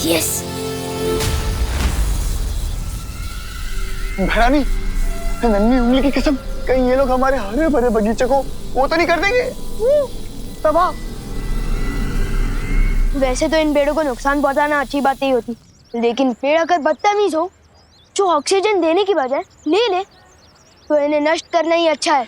यस। भैरानी, नन्ही उंगली की कसम, कहीं ये लोग हमारे हरे भरे बगीचे को वो तो नहीं कर देंगे तबाह? वैसे तो इन पेड़ों को नुकसान पहुंचाना अच्छी बात नहीं होती, लेकिन पेड़ अगर बदतमीज हो जो ऑक्सीजन देने की बजाय ले ले, तो इन्हें नष्ट करना ही अच्छा है।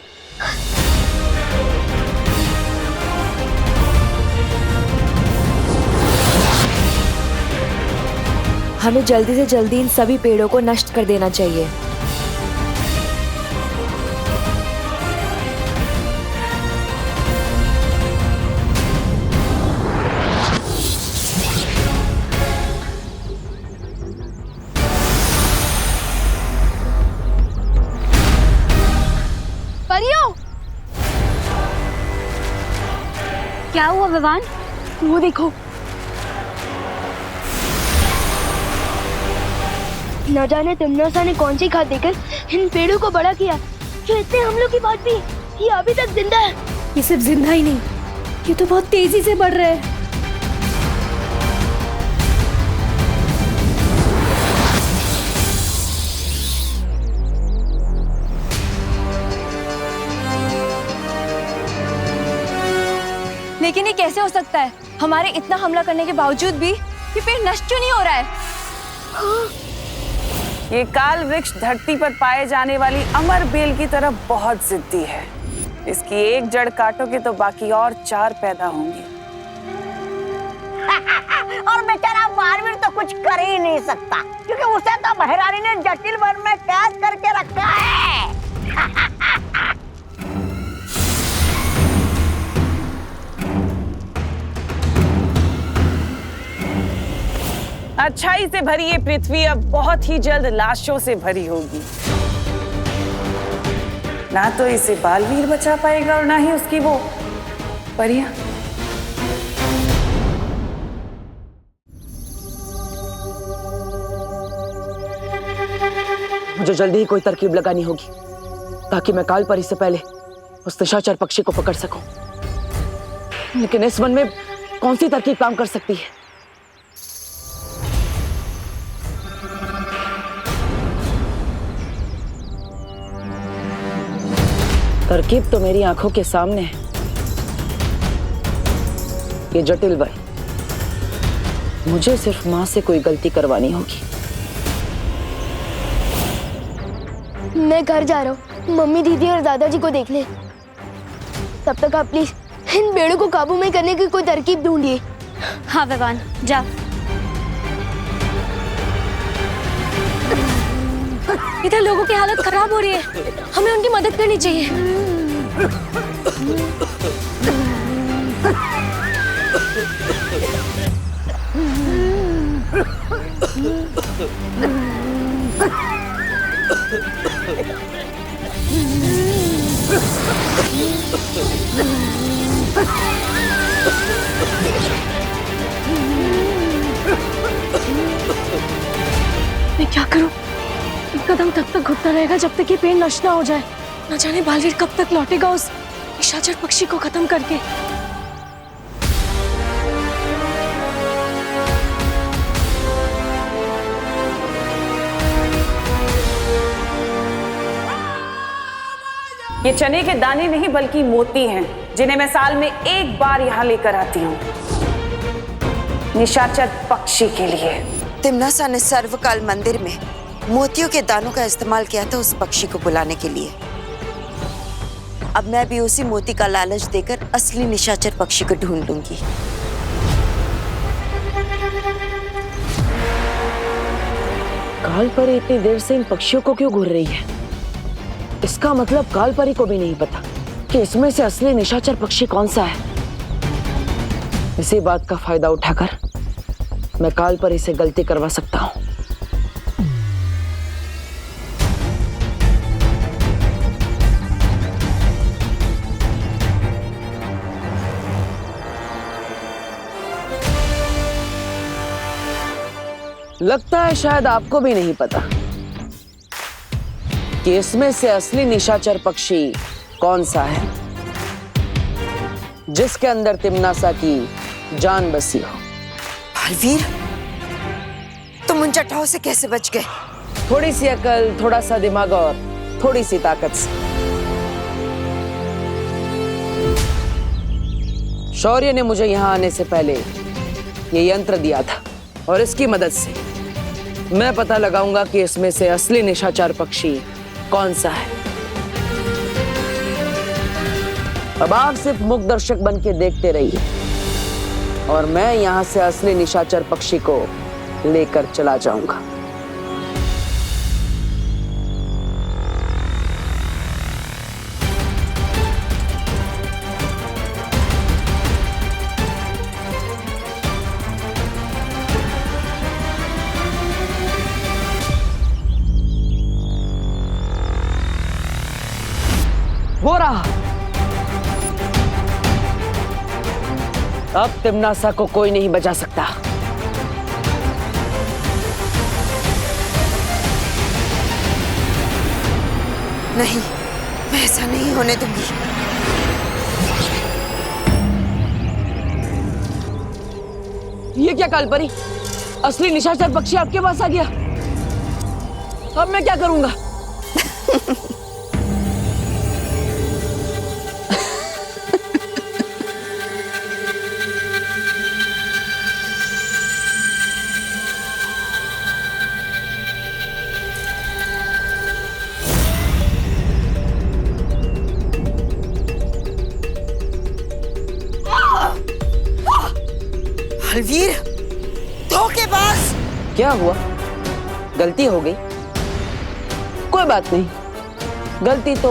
हमें जल्दी से जल्दी इन सभी पेड़ों को नष्ट कर देना चाहिए। परियों, क्या हुआ विवान? वो देखो, न जाने तिमनासा ने कौन सी खाद देकर इन पेड़ों को बड़ा किया जो इतने हमलों की बात भी ये अभी तक जिंदा है। ये सिर्फ जिंदा ही नहीं, ये तो बहुत तेजी से बढ़ रहे हैं। लेकिन ये कैसे हो सकता है? हमारे इतना हमला करने के बावजूद भी ये पेड़ नष्ट क्यों नहीं हो रहा है? ये काल वृक्ष धरती पर पाए जाने वाली अमर बेल की तरह बहुत जिद्दी है। इसकी एक जड़ काटोगे तो बाकी और 4 पैदा होंगी। और बेचारा बालवीर तो कुछ कर ही नहीं सकता, क्योंकि उसे तो महारानी ने जटिल वन में कैद करके रखा है। अच्छाई से भरी ये पृथ्वी अब बहुत ही जल्द लाशों से भरी होगी। ना तो इसे बालवीर बचा पाएगा और ना ही उसकी वो परियां। मुझे जल्दी ही कोई तरकीब लगानी होगी ताकि मैं काल परी से पहले उस निशाचर पक्षी को पकड़ सकूं। लेकिन इस वन में कौन सी तरकीब काम कर सकती है? तरकीब तो मेरी आंखों के सामने है। ये जटिल वन, मुझे सिर्फ मां से कोई गलती करवानी होगी। मैं घर जा रहा हूँ, मम्मी दीदी और दादाजी को देख ले। तब तक आप प्लीज इन पेड़ों को काबू में करने की कोई तरकीब ढूंढिए। हाँ विवान, जा। इधर लोगों की हालत खराब हो रही है, हमें उनकी मदद करनी चाहिए। मैं क्या करूं? एक कदम तब तक घुटता रहेगा जब तक ये पेड़ नष्ट ना हो जाए। न जाने बालवीर कब तक लौटेगा उस निशाचर पक्षी को खत्म करके। ये चने के दाने नहीं बल्कि मोती हैं, जिन्हें मैं साल में एक बार यहाँ लेकर आती हूँ निशाचर पक्षी के लिए। तिमनासा ने सर्वकाल मंदिर में मोतियों के दानों का इस्तेमाल किया था उस पक्षी को बुलाने के लिए। अब मैं भी उसी मोती का लालच देकर असली निशाचर पक्षी को ढूंढ लूंगी। काल परी इतनी देर से इन पक्षियों को क्यों घूर रही है? इसका मतलब काल परी को भी नहीं पता कि इसमें से असली निशाचर पक्षी कौन सा है। इसी बात का फायदा उठाकर मैं काल परी से गलती करवा सकता हूँ। लगता है शायद आपको भी नहीं पता कि इसमें से असली निशाचर पक्षी कौन सा है, जिसके अंदर तिमनासा की जान बसी हो। बालवीर, तुम उन चट्टाओं से कैसे बच गए? थोड़ी सी अकल, थोड़ा सा दिमाग और थोड़ी सी ताकत से। शौर्य ने मुझे यहां आने से पहले ये यंत्र दिया था और इसकी मदद से मैं पता लगाऊंगा कि इसमें से असली निशाचर पक्षी कौन सा है। अब आप सिर्फ मुख दर्शक बन के देखते रहिए और मैं यहां से असली निशाचर पक्षी को लेकर चला जाऊंगा। वो रहा। अब तिमनासा को कोई नहीं बचा सकता। नहीं, मैं ऐसा नहीं होने दूंगी। ये क्या कालपरी, असली निशाचर पक्षी आपके पास आ गया। अब मैं क्या करूंगा? बलवीर, धोखेबाज! क्या हुआ? गलती हो गई? कोई बात नहीं, गलती तो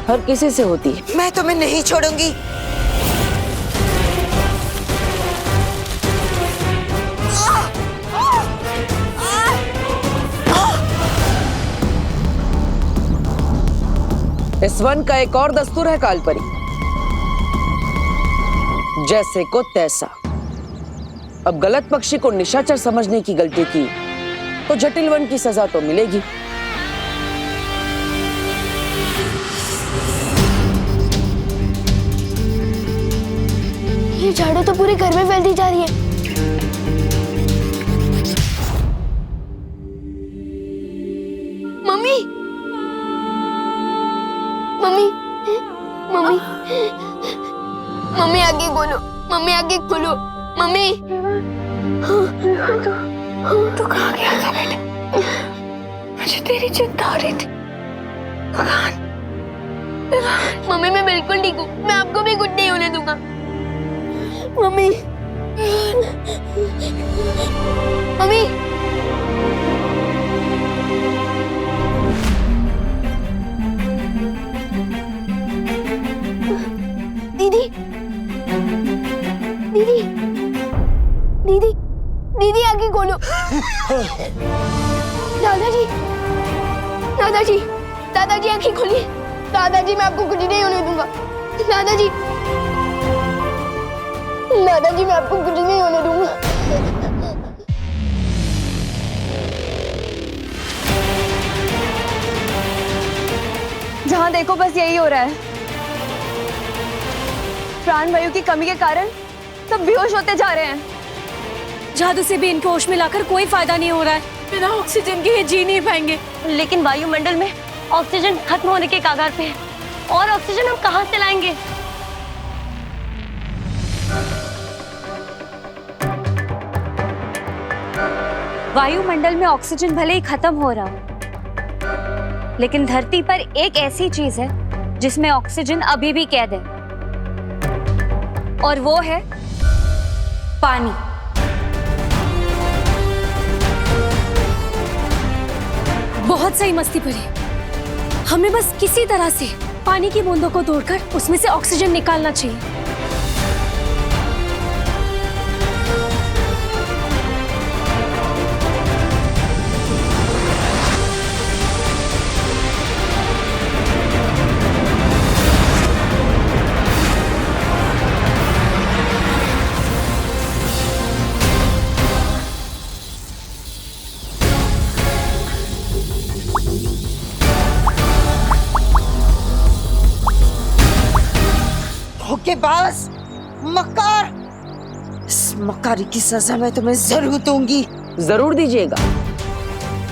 हर किसी से होती है। मैं तुम्हें नहीं छोड़ूंगी। इस वन का एक और दस्तूर है कालपरी, जैसे को तैसा। अब गलत पक्षी को निशाचर समझने की गलती की तो जटिल वन की सजा तो मिलेगी। ये झाड़ू तो पूरे घर में फैलती जा रही है। मम्मी, मम्मी, मम्मी, मम्मी आगे खोलो, मम्मी आगे खोलो, मम्मी। तू कहाँ गया था बेटा? मुझे तेरी चिंता हो रही थी। मम्मी मैं बिल्कुल ठीक हूँ, मैं आपको भी कुछ नहीं होने दूंगा। मम्मी, मम्मी, दीदी, दीदी, दीदी, दीदी आगे खोलो। दादाजी, दादाजी, दादाजी आंखें खोलिए। दादाजी मैं आपको कुछ नहीं होने दूंगा। दादाजी, दादाजी मैं आपको कुछ नहीं होने दूंगा। जहाँ देखो बस यही हो रहा है। प्राण वायु की कमी के कारण सब बेहोश होते जा रहे हैं। जादू से भी इनको होश में लाकर कोई फायदा नहीं हो रहा है। बिना ऑक्सीजन के ये जी नहीं पाएंगे। लेकिन वायुमंडल में ऑक्सीजन खत्म होने के कगार पे है और ऑक्सीजन हम कहाँ से लाएंगे? वायुमंडल में ऑक्सीजन भले ही खत्म हो रहा हो, लेकिन धरती पर एक ऐसी चीज है जिसमें ऑक्सीजन अभी भी कैद है, और वो है पानी। बहुत सही मस्ती पड़ी। हमें बस किसी तरह से पानी की बूंदों को तोड़कर उसमें से ऑक्सीजन निकालना चाहिए। धोखेबाज, मक्कार! इस मक्कारी की सजा मैं तुम्हें जरूर दूंगी। जरूर दीजिएगा,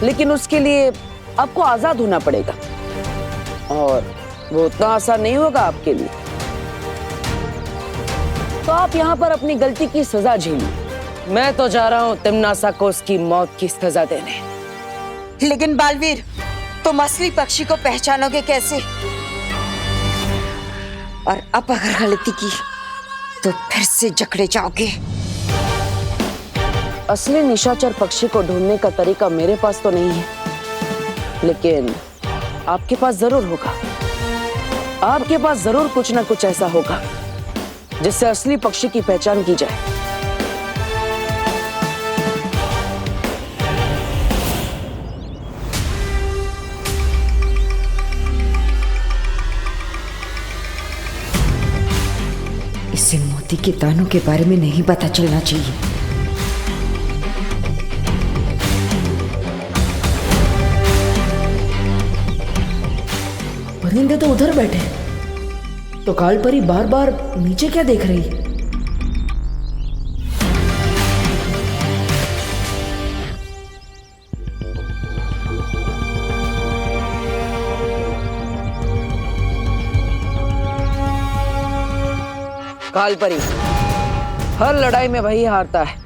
लेकिन उसके लिए आपको आजाद होना पड़ेगा, और वो उतना आसान नहीं होगा आपके लिए। तो आप यहाँ पर अपनी गलती की सजा झेलिए मैं तो जा रहा हूँ तिम्नासा को उसकी मौत की सजा देने। लेकिन बालवीर, तुम असली पक्षी को पहचानोगे कैसे? और अब अगर गलती की तो फिर से जकड़े जाओगे। असली निशाचर पक्षी को ढूंढने का तरीका मेरे पास तो नहीं है, लेकिन आपके पास जरूर होगा। आपके पास जरूर कुछ ना कुछ ऐसा होगा जिससे असली पक्षी की पहचान की जाए। इसे मोती के दानों के बारे में नहीं पता चलना चाहिए। परिंदे तो उधर बैठे हैं, तो काल परी बार बार नीचे क्या देख रही है? कालपरी, हर लड़ाई में वही हारता है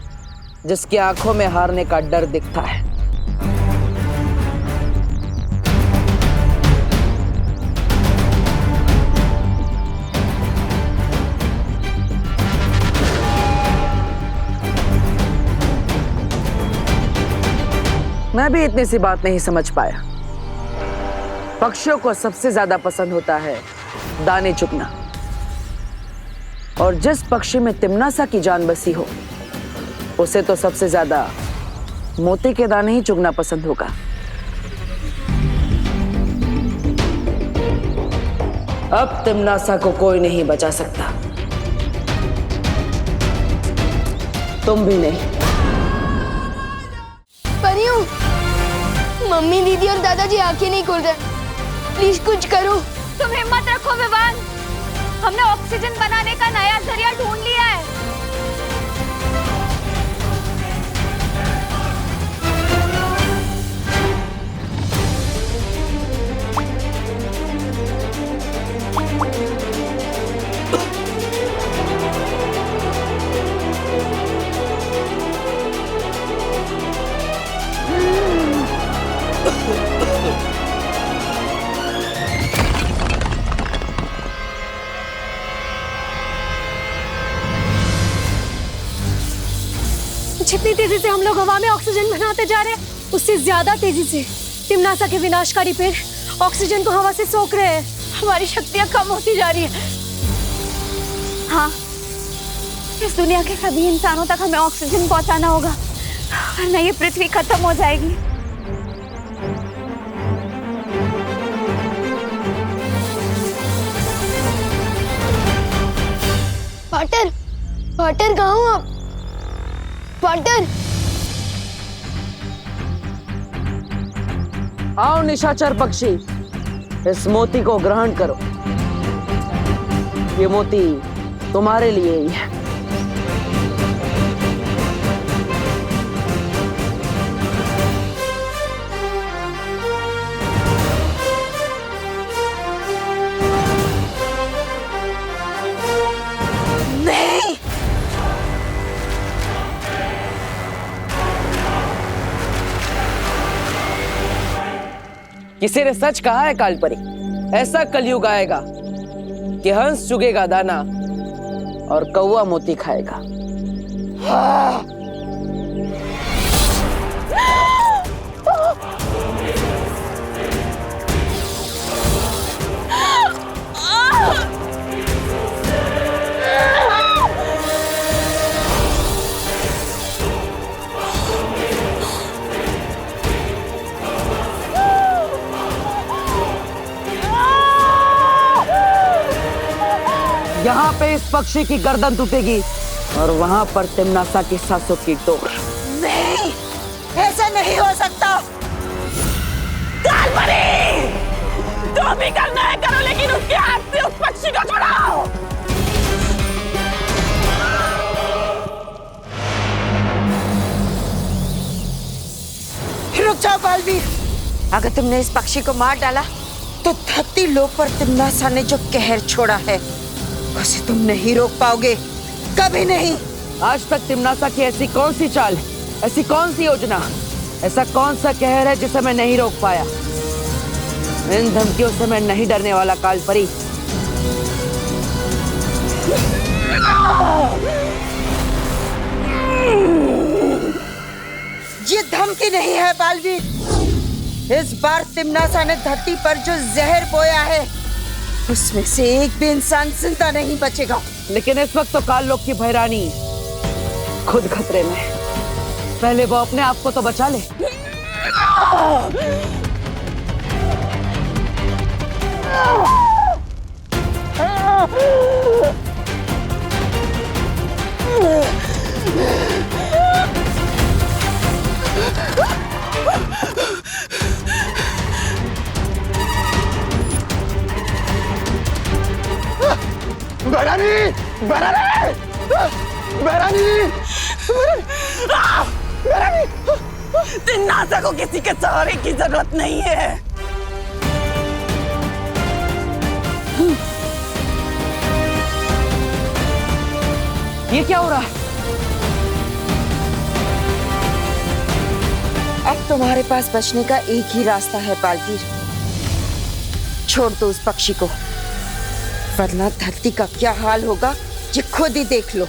जिसकी आंखों में हारने का डर दिखता है। मैं भी इतनी सी बात नहीं समझ पाया। पक्षियों को सबसे ज्यादा पसंद होता है दाने चुगना, और जिस पक्षी में तिम्नासा की जान बसी हो उसे तो सबसे ज्यादा मोती के दाने ही चुगना पसंद होगा। अब तिम्नासा को कोई नहीं बचा सकता, तुम भी नहीं। परियों, मम्मी, दीदी और दादाजी आंखें नहीं खोल रहे, प्लीज कुछ करो। तुम हिम्मत रखो विवान, हमने ऑक्सीजन बनाने का नया जरिया ढूंढ लिया है। जितनी तेजी से हम लोग हवा में ऑक्सीजन बनाते जा रहे हैं, उससे ज्यादा तेजी से तिम्नासा के विनाशकारी पेड़ ऑक्सीजन को हवा से सोख रहे हैं। हमारी शक्तियां कम होती जा रही है। हाँ, इस दुनिया के सभी इंसानों तक हमें ऑक्सीजन पहुंचाना होगा, वरना ये पृथ्वी खत्म हो जाएगी। पार्टर, पार्टर कहाँ हो आप? पार्टर, आओ निशाचर पक्षी, इस मोती को ग्रहण करो। ये मोती तुम्हारे लिए ही है। नहीं, किसी ने सच कहा है कालपरी, ऐसा कलयुग आएगा कि हंस चुगेगा दाना और कौवा मोती खाएगा। यहाँ पे इस पक्षी की गर्दन टूटेगी और वहां पर तिम्नासा की सांसों की डोर। नहीं, ऐसा नहीं हो सकता। कालपरी, जो भी करना है करो, लेकिन उसके हाथ से उस पक्षी को छुड़ाओ। रुक जाओ बालवीर, अगर तुमने इस पक्षी को मार डाला तो धरती लोक पर तिम्नासा ने जो कहर छोड़ा है उसे तुम नहीं रोक पाओगे, कभी नहीं। आज तक तिमनासा की ऐसी कौन सी चाल, ऐसी कौन सी योजना, ऐसा कौन सा कहर है जिसे मैं नहीं रोक पाया? इन धमकियों से मैं नहीं डरने वाला कालपरी। ये धमकी नहीं है बालवीर। इस बार तिमनासा ने धरती पर जो जहर बोया है उसमें से एक भी इंसान जिंदा नहीं बचेगा। लेकिन इस वक्त तो काल लोक की भैरानी खुद खतरे में। पहले वो अपने आप को तो बचा ले। भैरानी, भैरानी, भैरानी, भैरानी। तिमनासा को किसी के सहारे की जरूरत नहीं है। ये क्या हो रहा है? अब तुम्हारे पास बचने का एक ही रास्ता है बालवीर। छोड़ दो उस पक्षी को, वरना धरती का क्या हाल होगा ये खुद ही देख लो।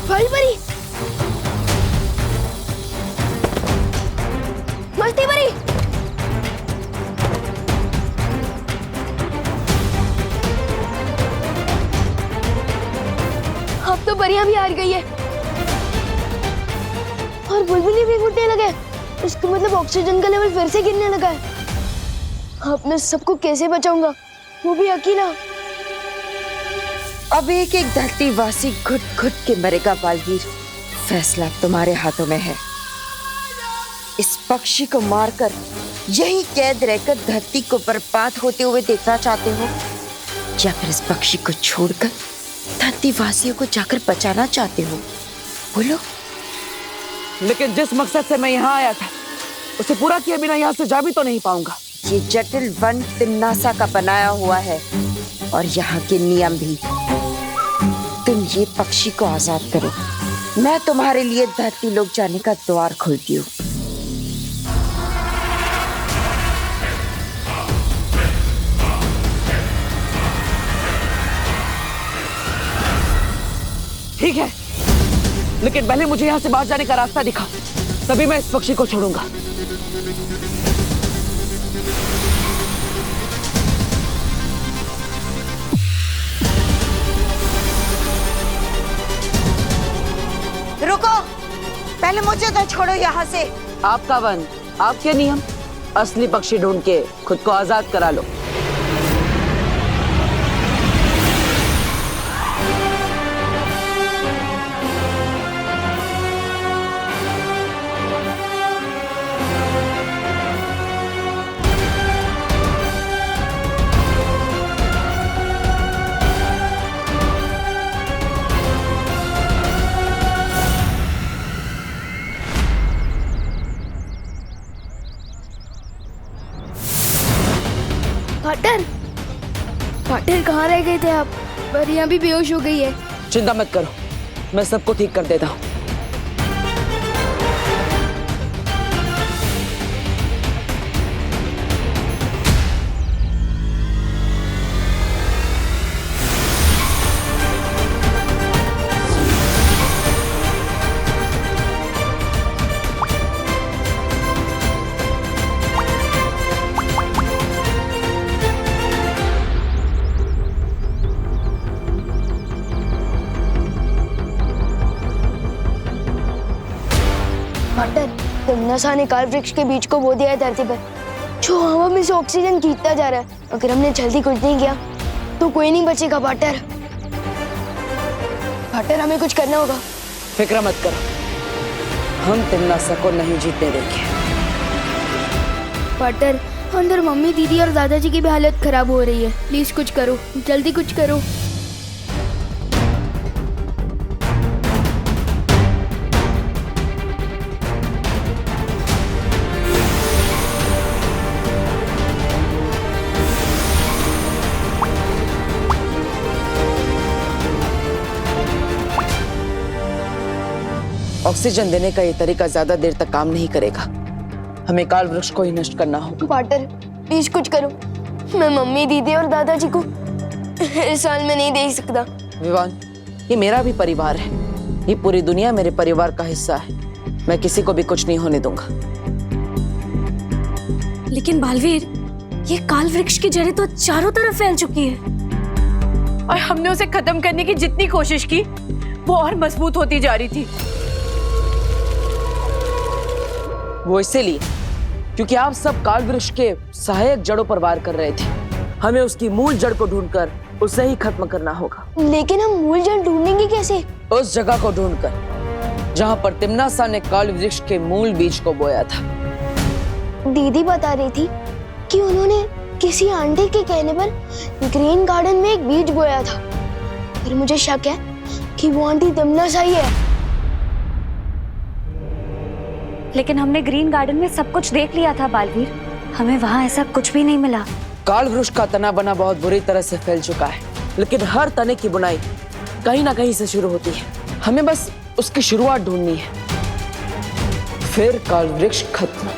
बालपरी, मस्ती परी। अब तो परियां भी हार गई है और बुलबुली भी फूटने लगे। इसका मतलब ऑक्सीजन का लेवल फिर से गिरने लगा है। अब मैं सबको कैसे बचाऊंगा, वो भी अकेला। अब एक एक धरतीवासी घुट घुट के मरेगा बालवीर। फैसला तुम्हारे हाथों में है। इस पक्षी को मारकर यही कैद रहकर धरती को बर्बाद होते हुए देखना चाहते हो, या फिर इस पक्षी को छोड़कर धरतीवासियों को जाकर बचाना चाहते हो? बोलो। लेकिन जिस मकसद से मैं यहाँ आया था उसे पूरा किए बिना यहाँ से जा भी तो नहीं पाऊंगा। ये जटिल वन तिमनासा का बनाया हुआ है और यहाँ के नियम भी। तुम ये पक्षी को आजाद करो, मैं तुम्हारे लिए धरती लोक जाने का द्वार खोलती हूँ। ठीक है, लेकिन पहले मुझे यहाँ से बाहर जाने का रास्ता दिखाओ, तभी मैं इस पक्षी को छोड़ूंगा। रुको, पहले मुझे तो छोड़ो यहाँ से। आपका वन, आपके नियम। असली पक्षी ढूंढ के खुद को आजाद करा लो। पाटर, पाटर कहाँ रह गए थे आप? परियां भी बेहोश हो गई है। चिंता मत करो, मैं सबको ठीक कर देता हूँ। पाटर, तिमनासा ने काल वृक्ष के बीज को बो दिया है धरती पर, जो हवा में से ऑक्सीजन खींचता जा रहा है। अगर हमने जल्दी कुछ नहीं किया तो कोई नहीं बचेगा पाटर। पाटर, हमें कुछ करना होगा। फिक्र मत करो, हम तिमनासा को नहीं जीतने देंगे। पाटर, अंदर मम्मी, दीदी और दादाजी की भी हालत खराब हो रही है। प्लीज कुछ करो, जल्दी कुछ करो। ऑक्सीजन देने का ये तरीका ज्यादा देर तक काम नहीं करेगा। हमें काल वृक्ष को ही नष्ट करना होगा। पाटर प्लीज कुछ करो, मैं मम्मी, दीदी और दादाजी को इस हाल में नहीं देख सकता। विवान, ये मेरा भी परिवार है, ये पूरी दुनिया मेरे परिवार का हिस्सा है। मैं किसी को भी कुछ नहीं होने दूंगा। लेकिन बालवीर, ये काल वृक्ष की जड़ें तो चारों तरफ फैल चुकी है और हमने उसे खत्म करने की जितनी कोशिश की वो और मजबूत होती जा रही थी। वो इसीलिए क्योंकि आप सब काल वृक्ष के सहायक जड़ों पर वार कर रहे थे। हमें उसकी मूल जड़ को ढूंढकर उसे ही खत्म करना होगा। लेकिन हम मूल जड़ ढूंढेंगे कैसे? उस जगह को ढूंढकर जहां पर तिम्नासा ने काल वृक्ष के मूल बीज को बोया था। दीदी बता रही थी कि उन्होंने किसी आंटी के कहने पर ग्रीन गार्डन में एक बीज बोया था, पर मुझे शक है कि वो आंटी तिम्नासा ही है। लेकिन हमने ग्रीन गार्डन में सब कुछ देख लिया था बालवीर, हमें वहां ऐसा कुछ भी नहीं मिला। काल वृक्ष का तना बना बहुत बुरी तरह से फैल चुका है, लेकिन हर तने की बुनाई कहीं ना कहीं से शुरू होती है। हमें बस उसकी शुरुआत ढूंढनी है, फिर काल वृक्ष खत्म।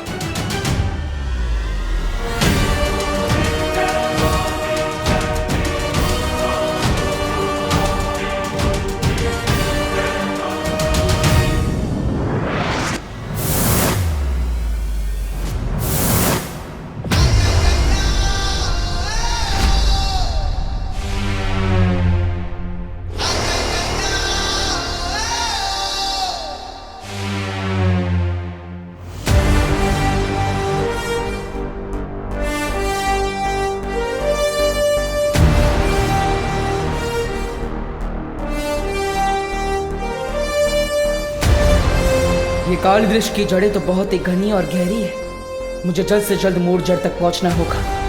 ये काल वृक्ष की जड़ें तो बहुत ही घनी और गहरी है। मुझे जल्द से जल्द मूल जड़ तक पहुंचना होगा।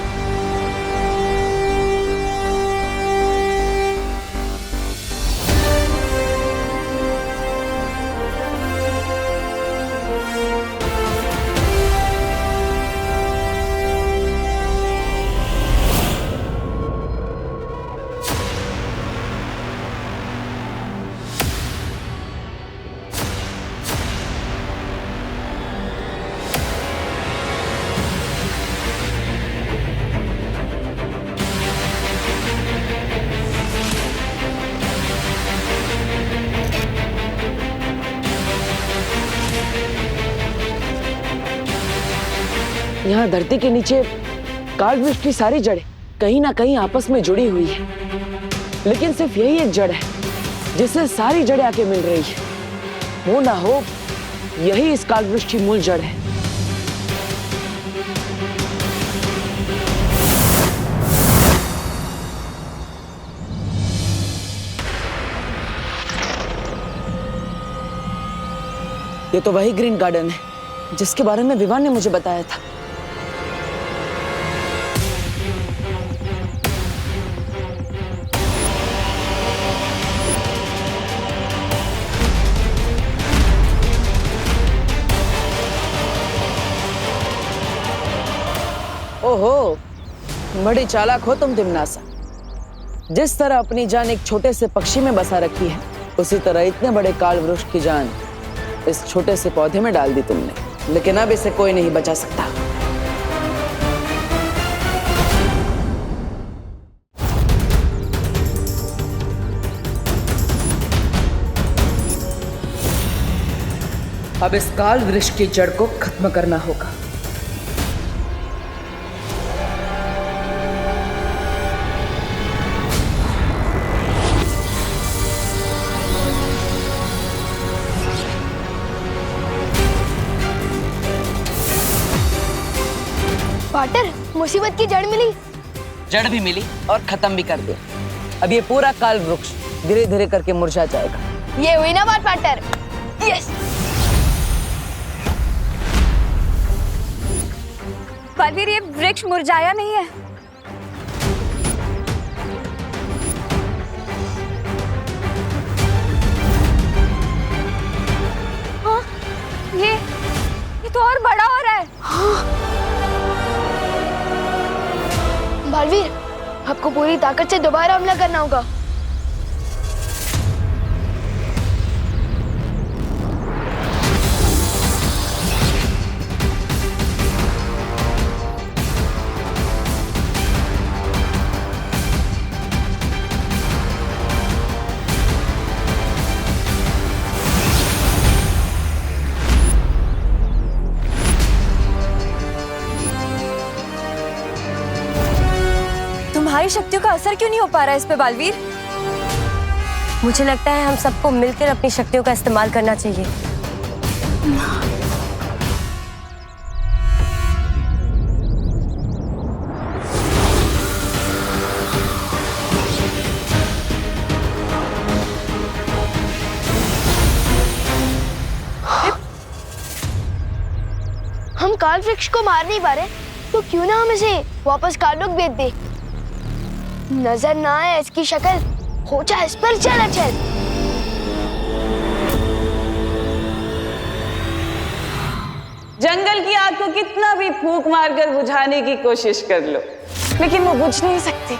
यहाँ धरती के नीचे काल वृक्ष की सारी जड़ें कहीं ना कहीं आपस में जुड़ी हुई है, लेकिन सिर्फ यही एक जड़ है जिससे सारी जड़ें आके मिल रही है। हो ना हो यही इस काल वृक्ष की मूल जड़ है। ये तो वही ग्रीन गार्डन है जिसके बारे में विवान ने मुझे बताया था। ओहो, बड़ी चालाक हो तुम तिम्नासा। जिस तरह अपनी जान एक छोटे से पक्षी में बसा रखी है, उसी तरह इतने बड़े काल वृक्ष की जान इस छोटे से पौधे में डाल दी तुमने। लेकिन अब इसे कोई नहीं बचा सकता। अब इस काल वृक्ष की जड़ को खत्म करना होगा। पाटर, मुसीबत की जड़ मिली। जड़ भी मिली और खत्म भी कर दिया। अब ये पूरा काल वृक्ष धीरे धीरे करके मुरझा जाएगा। ये हुई ना बात पाटर। यस। बालवीर, ये वृक्ष मुरझाया नहीं है। हाँ, ये तो और बड़ा हो रहा है। हाँ। बालवीर, आपको पूरी ताकत से दोबारा हमला करना होगा। तुम्हारी शक्तियों का असर क्यों नहीं हो पा रहा है इस पे बालवीर? मुझे लगता है हम सबको मिलकर अपनी शक्तियों का इस्तेमाल करना चाहिए। हम काल वृक्ष को मार नहीं पा रहे, तो क्यों ना हम इसे वापस काललोक भेज दे। नजर ना आए इसकी शक्ल, हो जाए इस पर चल चल। जंगल की आग को कितना भी फूंक मारकर बुझाने की कोशिश कर लो, लेकिन वो बुझ नहीं सकती।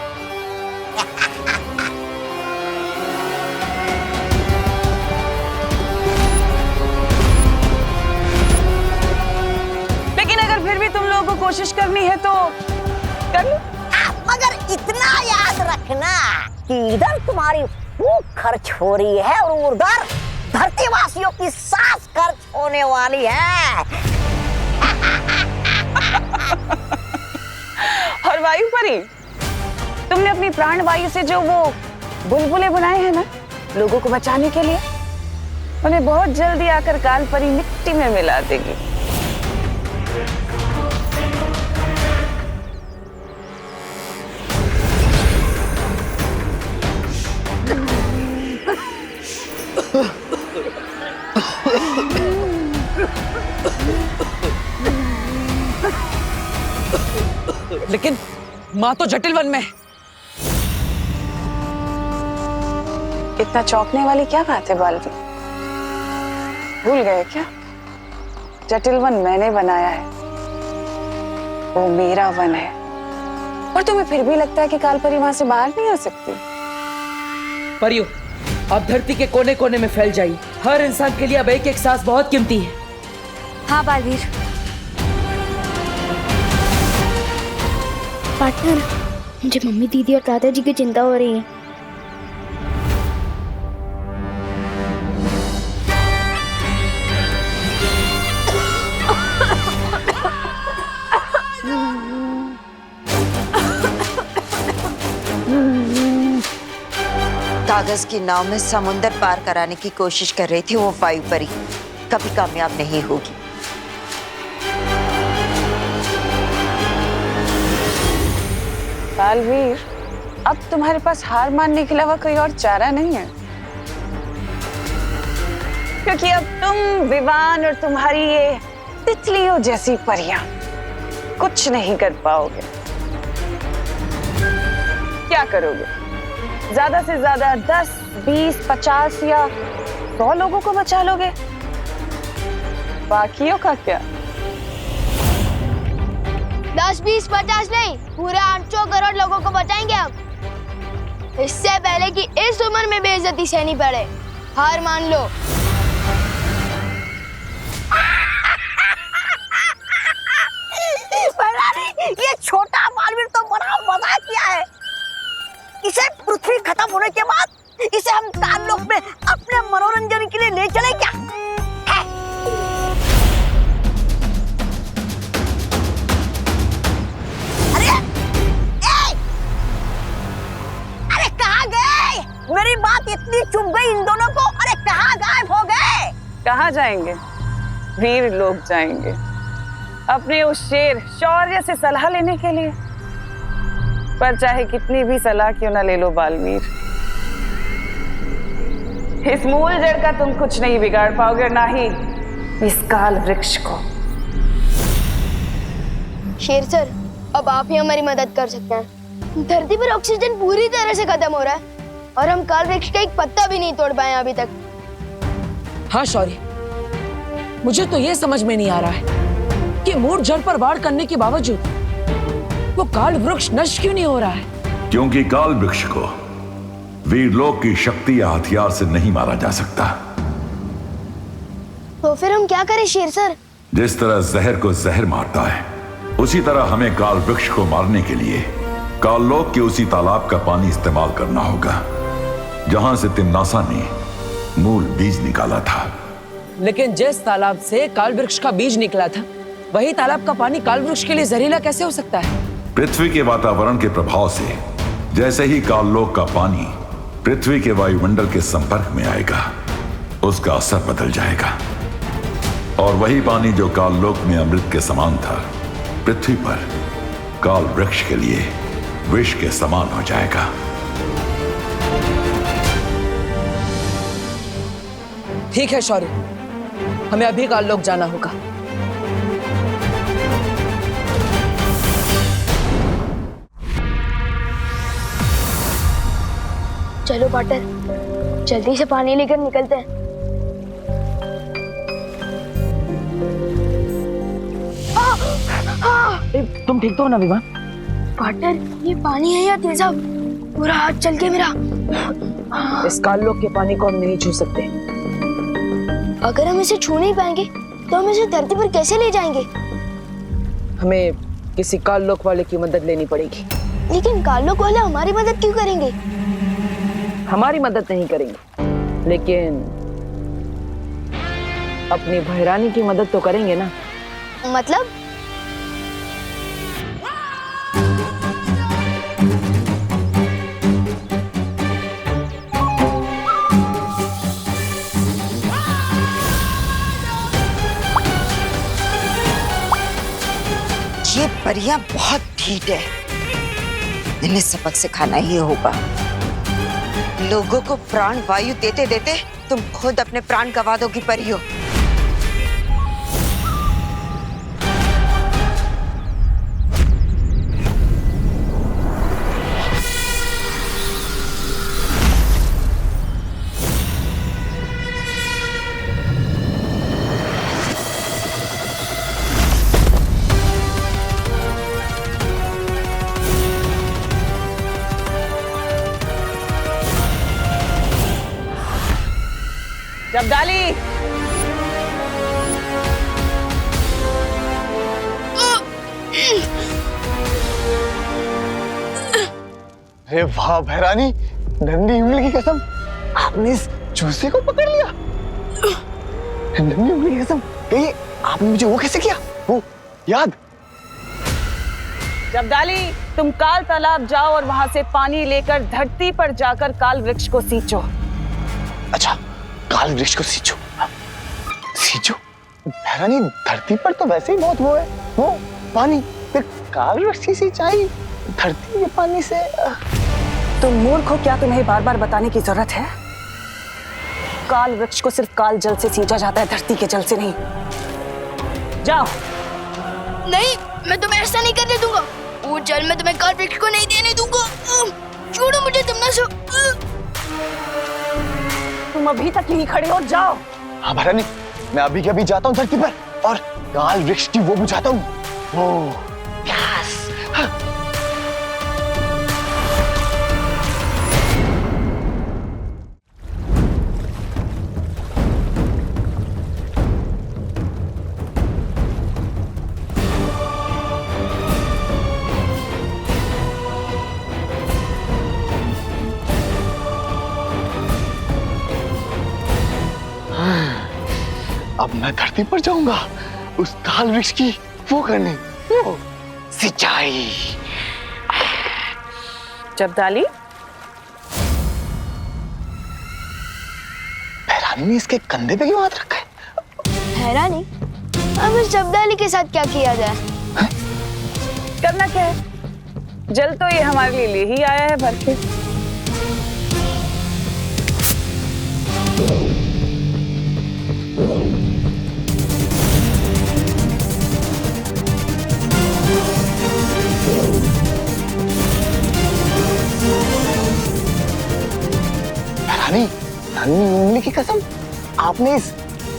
लेकिन अगर फिर भी तुम लोगों को कोशिश करनी है तो कर लो। मगर इतना याद रखना कि इधर तुम्हारी फूंक खर्च हो रही है और उधर धरतीवासियों की सांस खर्च होने वाली है। और वायु परी, तुमने अपनी प्राण वायु से जो वो बुलबुले बनाए हैं ना लोगों को बचाने के लिए, उन्हें बहुत जल्दी आकर काल परी मिट्टी में मिला देगी। लेकिन माँ तो जटिल वन में है। इतना चौंकने वाली क्या बात है बालवीर? भूल गए क्या? जटिल वन मैंने बनाया है, वो मेरा वन है। और तुम्हें फिर भी लगता है कि कालपरी वहां से बाहर नहीं आ सकती? परियो, आप धरती के कोने कोने में फैल जाइए। हर इंसान के लिए अब एक एक सांस बहुत कीमती है। हाँ बालवीर। पार्टनर, मुझे मम्मी, दीदी और दादाजी की चिंता हो रही है। कागज की नाव में समुंदर पार कराने की कोशिश कर रही थी वो वायु परी, कभी कामयाब नहीं होगी। बालवीर, अब तुम्हारे पास हार मानने के अलावा कोई और चारा नहीं है, क्योंकि अब तुम, विवान और तुम्हारी ये तितलियों जैसी परियां कुछ नहीं कर पाओगे। क्या करोगे? ज्यादा से ज्यादा 10, 20, 50 या 100 लोगों को बचा लोगे। बाकियों का क्या? 10, 20, 50 नहीं, पूरे 800 करोड़ लोगों को बचाएंगे हम। इससे पहले कि इस उम्र में बेइज्जती सहनी पड़े, हार मान लो। ये छोटा बालवीर तो बड़ा मजाक किया है। इसे पृथ्वी खत्म होने के बाद इसे हम काललोक में अपने मनोरंजन के लिए ले चले क्या? अरे कहाँ गए? मेरी बात इतनी चुभ गई इन दोनों को। अरे कहाँ गायब हो गए? कहाँ जाएंगे? वीर लोग जाएंगे अपने उस शेर शौर्य से सलाह लेने के लिए। पर चाहे कितनी भी सलाह क्यों ना ले लो बालवीर, इस मूल जड़ का तुम कुछ नहीं बिगाड़ पाओगे, ना ही इस काल वृक्ष को। शेर सर, अब आप ही हमारी मदद कर सकते हैं। धरती पर ऑक्सीजन पूरी तरह से खत्म हो रहा है और हम काल वृक्ष का एक पत्ता भी नहीं तोड़ पाए अभी तक। हाँ शौर्य, मुझे तो ये समझ में नहीं आ रहा है कि मूल जड़ पर वार करने के बावजूद वो काल वृक्ष नष्ट क्यों नहीं हो रहा है? क्योंकि काल वृक्ष को वीरलोक की शक्ति या हथियार से नहीं मारा जा सकता। तो फिर हम क्या करें शेर सर? जिस तरह जहर को जहर मारता है, उसी तरह हमें काल वृक्ष को मारने के लिए काललोक के उसी तालाब का पानी इस्तेमाल करना होगा जहां से तिम्नासा ने मूल बीज निकाला था। लेकिन जिस तालाब से काल वृक्ष का बीज निकला था, वही तालाब का पानी काल वृक्ष के लिए जहरीला कैसे हो सकता है? पृथ्वी के वातावरण के प्रभाव से जैसे ही काललोक का पानी पृथ्वी के वायुमंडल के संपर्क में आएगा, उसका असर बदल जाएगा और वही पानी जो काललोक में अमृत के समान था, पृथ्वी पर काल वृक्ष के लिए विष के समान हो जाएगा। ठीक है शौर्य, हमें अभी काललोक जाना होगा। चलो पाटर, जल्दी से पानी लेकर निकलते हैं। तुम ठीक तो हो ना विवान? पाटर, ये पानी है या तेजाब? पूरा हाथ चल के मेरा। इस काललोक के पानी को हम नहीं छू सकते। अगर हम इसे छू नहीं पाएंगे तो हम इसे धरती पर कैसे ले जाएंगे? हमें किसी काललोक वाले की मदद लेनी पड़ेगी। लेकिन काललोक वाले हमारी मदद क्यों करेंगे? हमारी मदद नहीं करेंगे, लेकिन अपनी भैरानी की मदद तो करेंगे ना। मतलब? ये परियां बहुत ढीठ है, इन्हें सबक सिखाना ही होगा। लोगों को प्राण वायु देते देते तुम खुद अपने प्राण गंवा दोगी परियों। जब्दाली, अरे वाह भैरानी, नन्ही उंगली की कसम, आपने इस चूसे को पकड़ लिया। नन्ही उंगली की कसम, कहिए आपने मुझे वो कैसे किया? वो याद? जब्दाली, तुम काल तालाब जाओ और वहां से पानी लेकर धरती पर जाकर काल वृक्ष को सींचो। अच्छा, काल वृक्ष को सींचो। सींचो? भैरानी, धरती पर तो वैसे ही बहुत वो है, वो पानी, फिर काल वृक्ष की सिंचाई धरती के पानी से। तुम मूर्ख हो क्या? तुम्हें बार बार बताने की जरूरत है? काल वृक्ष को सिर्फ काल जल से सींचा जाता है, धरती के जल से नहीं। जाओ। नहीं, मैं तुम्हें ऐसा नहीं करने दूंगा। वो जल मैं तुम्हें काल वृक्ष को नहीं देने दूंगा। छोड़ो मुझे, तुम अभी तक यहीं खड़े हो, जाओ। हाँ भैरानी, मैं अभी के अभी जाता हूँ धरती पर और काल वृक्ष की वो बुझाता हूँ। यस। अब मैं धरती पर जाऊंगा उस काल वृक्ष की वो करने, वो सिंचाई। जब्दाली, भैरानी ने इसके कंधे पे क्यों हाथ रखा है? हैरानी, अब इस जब्दाली के साथ क्या किया जाए? करना क्या है? जल तो ये हमारे लिए ले ही आया है भर के। भैरानी, नन्ही उंगली की कसम, आपने इस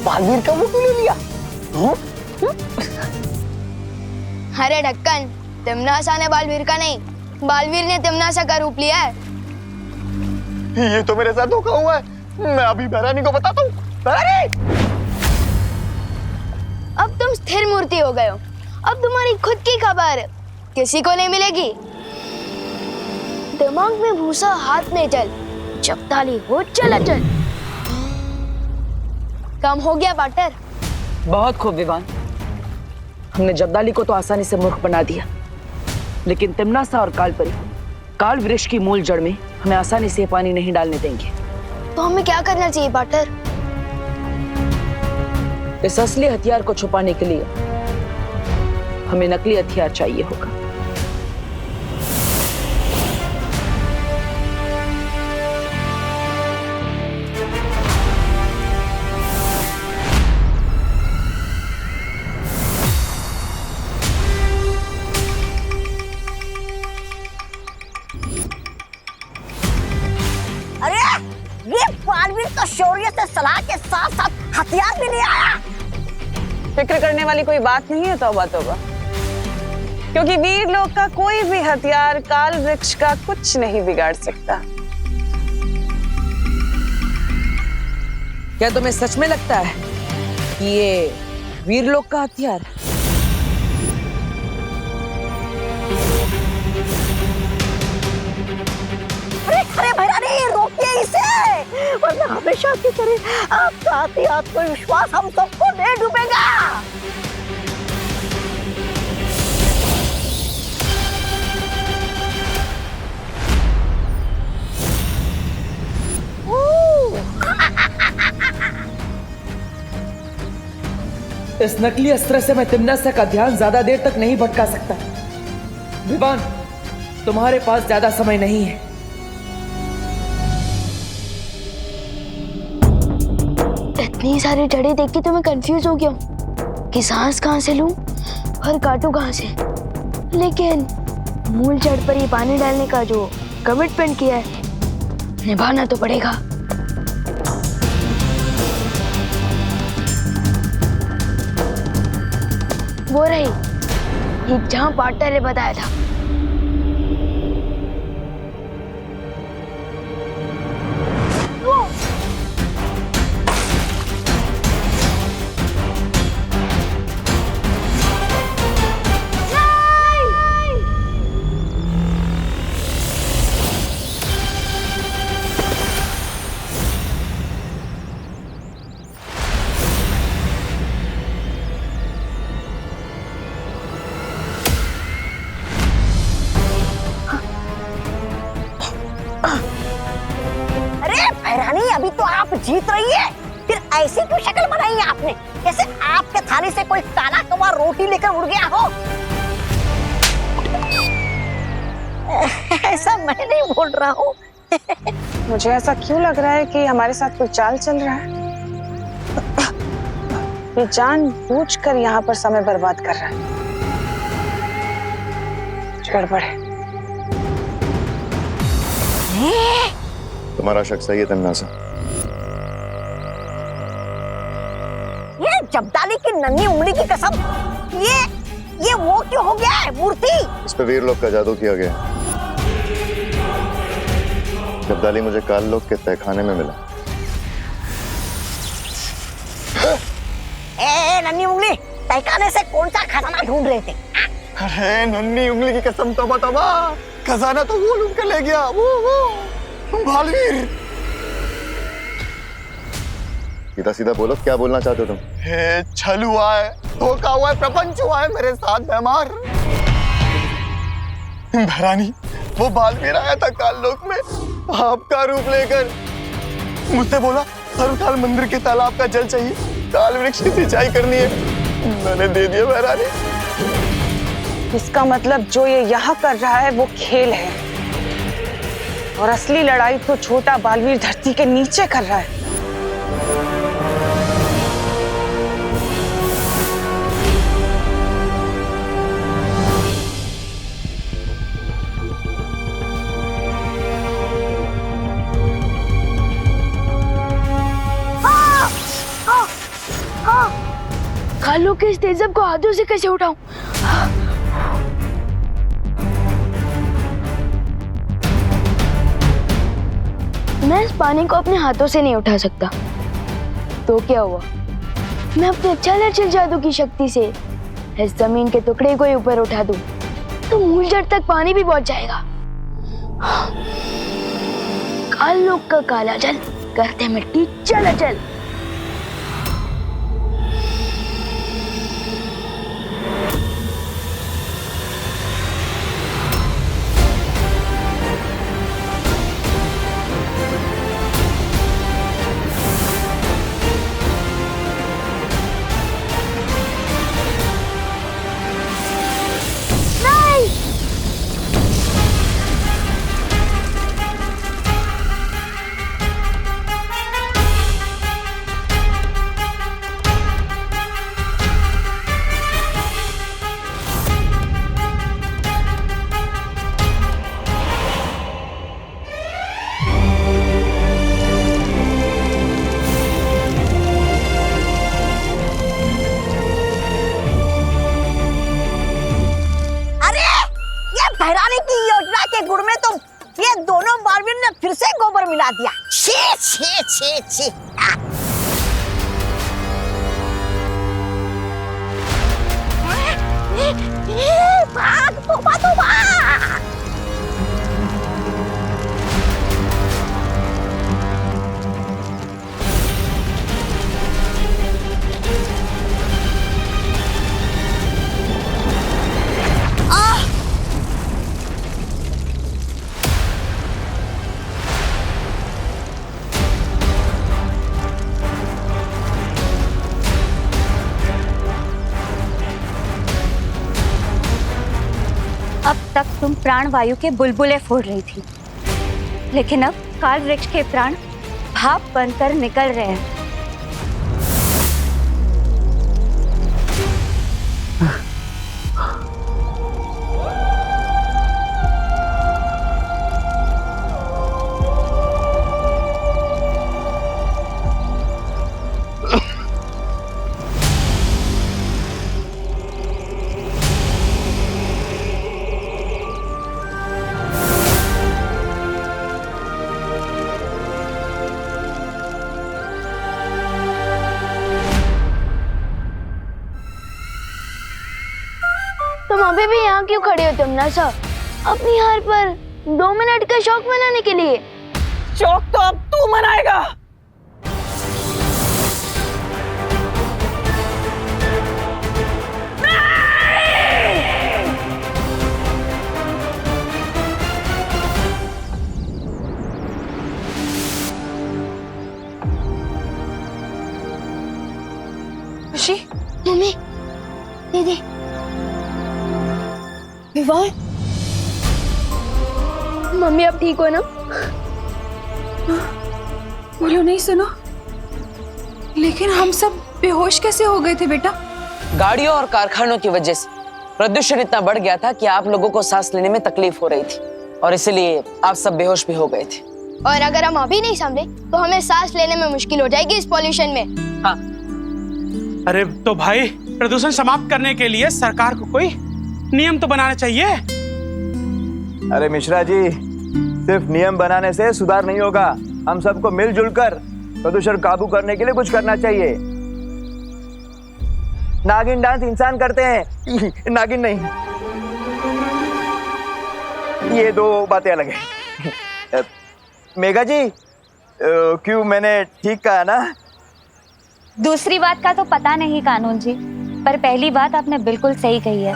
बालवीर का वो क्यों ले लिया? अरे ढक्कन, तिमनासा ने बालवीर का नहीं, बालवीर ने तिमनासा का रूप लिया है। ये तो मेरे साथ धोखा हुआ है। मैं अभी भैरानी को बताता हूँ। भैरानी! अब तुम स्थिर मूर्ति हो गए हो। अब तुम्हारी खुद की खबर किसी को नहीं मिलेगी। दिमाग में भूसा, हाथ में जल, जब्दाली हो चल। काम हो गया पाटर। बहुत खूब विवान, हमने जब्दाली को तो आसानी से मूर्ख बना दिया, लेकिन तिमनासा और कालपरी काल वृक्ष की मूल जड़ में हमें आसानी से पानी नहीं डालने देंगे। तो हमें क्या करना चाहिए पाटर? इस असली हथियार को छुपाने के लिए हमें नकली हथियार चाहिए होगा। अरे ये बालवीर तो शौर्य से सलाह के साथ साथ हथियार भी नहीं आया। फिक्र करने वाली कोई बात नहीं है तौबा तौबा, क्योंकि वीर लोग का कोई भी हथियार काल वृक्ष का कुछ नहीं बिगाड़ सकता। क्या तुम्हें सच में लगता है कि ये वीर लोग का हथियार? अरे अरे भैरानी, रोकिए इसे, वरना हमेशा की तरह आपका आत्मविश्वास हम सबको ले डूबेगा। इस नकली अस्त्र से मैं तिम्नासा का ध्यान ज्यादा देर तक नहीं भटका सकता। विवान, तुम्हारे पास ज्यादा समय नहीं है। इतनी सारी जड़ें देख के तो मैं कंफ्यूज हो गया हूँ कि सांस कहाँ से लूं और काटूं कहाँ से। लेकिन मूल जड़ पर ये पानी डालने का जो कमिटमेंट किया है, निभाना तो पड़ेगा। वो रही ये जहाँ पार्टनर ने बताया था। अभी तो आप जीत रही है, फिर ऐसी क्यों शक्ल बनाई है आपने, जैसे आपके थाली से कोई काला कौवा रोटी लेकर उड़ गया हो। ऐसा मैं नहीं बोल रहा हूँ। मुझे ऐसा क्यों लग रहा है कि हमारे साथ कोई चाल चल रहा है। ये जानबूझकर यहाँ पर समय बर्बाद कर रहा है। कुछ गड़बड़ है। तुम्हारा शक सही है तन्नासा। ये जब्दाली की नन्ही उंगली की कसम, ये वो क्यों हो गया है मूर्ति? इस पे वीर लोग का जादू किया गया। जब्दाली मुझे काल लोग के तहखाने में मिला। ए नन्ही उंगली, तहखाने से कौन सा खजाना ढूंढ रहे थे? अरे नन्ही उंगली की कसम, तौबा तौबा, खजाना तो वो लूट कर ले गया, वो बालवीर। सीधा सीधा बोलो, क्या बोलना चाहते हो तुम? छल हुआ है, धोखा हुआ है, प्रपंच हुआ है मेरे साथ बेमार। भरानी, वो बालवीर आया था काल लोक में आपका रूप लेकर, मुझसे बोला हर मंदिर के तालाब का जल चाहिए, काल वृक्ष की सिंचाई करनी है। मैंने दे दिया भरानी। इसका मतलब जो ये यहाँ कर रहा है वो खेल है, और असली लड़ाई तो छोटा बालवीर धरती के नीचे कर रहा है। कालू के इस तेजब को हाथों से कैसे उठाऊं? मैं इस पानी को अपने हाथों से नहीं उठा सकता। तो क्या हुआ, मैं अपने चल जादू की शक्ति से इस जमीन के टुकड़े को ही ऊपर उठा दूं तो मूल जड़ तक पानी भी पहुंच जाएगा। काल लोक का काला जल करते मिट्टी चल चल। बहरानी की योजना के गुड़ में तो ये दोनों बालवीर ने फिर से गोबर मिला दिया। छी छी छी छी। भाग तोबा तोबा। अब तक तुम प्राण वायु के बुलबुले फोड़ रही थी, लेकिन अब काल वृक्ष के प्राण भाप बनकर निकल रहे हैं। तुम अभी भी यहाँ क्यों खड़े हो तमन्ना? अपनी हार पर 2 मिनट का शौक मनाने के लिए? शौक तो अब तू मनाएगा। खुशी, मम्मी, दीदी, विवान, मम्मी अब ठीक हो ना? बोलो नहीं सुनो, लेकिन हम सब बेहोश कैसे हो गए थे बेटा? गाड़ियों और कारखानों की वजह से प्रदूषण इतना बढ़ गया था कि आप लोगों को सांस लेने में तकलीफ हो रही थी और इसलिए आप सब बेहोश भी हो गए थे। और अगर हम अभी नहीं समझे तो हमें सांस लेने में मुश्किल हो जाएगी इस पॉल्यूशन में। हाँ। अरे तो भाई, प्रदूषण समाप्त करने के लिए सरकार को कोई नियम तो बनाना चाहिए। अरे मिश्रा जी, सिर्फ नियम बनाने से सुधार नहीं होगा। हम सबको मिलजुल कर प्रदूषण काबू करने के लिए कुछ करना चाहिए। नागिन डांस इंसान करते हैं, नागिन नहीं। ये दो बातें अलग हैं। मेघा जी, क्यों मैंने ठीक कहा ना? दूसरी बात का तो पता नहीं कानून जी, पर पहली बात आपने बिल्कुल सही कही है।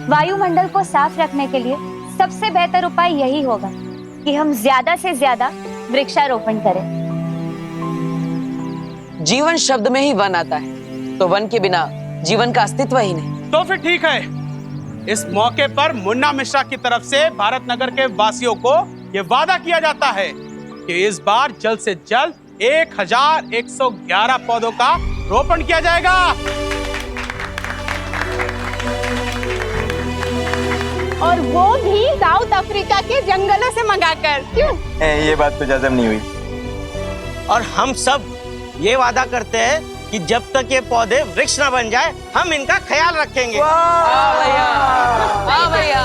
वायुमंडल को साफ रखने के लिए सबसे बेहतर उपाय यही होगा कि हम ज्यादा से ज्यादा वृक्षारोपण करें। जीवन शब्द में ही वन आता है, तो वन के बिना जीवन का अस्तित्व ही नहीं। तो फिर ठीक है, इस मौके पर मुन्ना मिश्रा की तरफ से भारत नगर के वासियों को ये वादा किया जाता है कि इस बार जल्द से जल्द 1111 पौधों का रोपण किया जाएगा। और वो भी साउथ अफ्रीका के जंगलों से मंगाकर। क्यों? ये बात तो जज़म नहीं हुई। और हम सब ये वादा करते हैं कि जब तक ये पौधे वृक्ष न बन जाए, हम इनका ख्याल रखेंगे। वाह भैया, वाह भैया।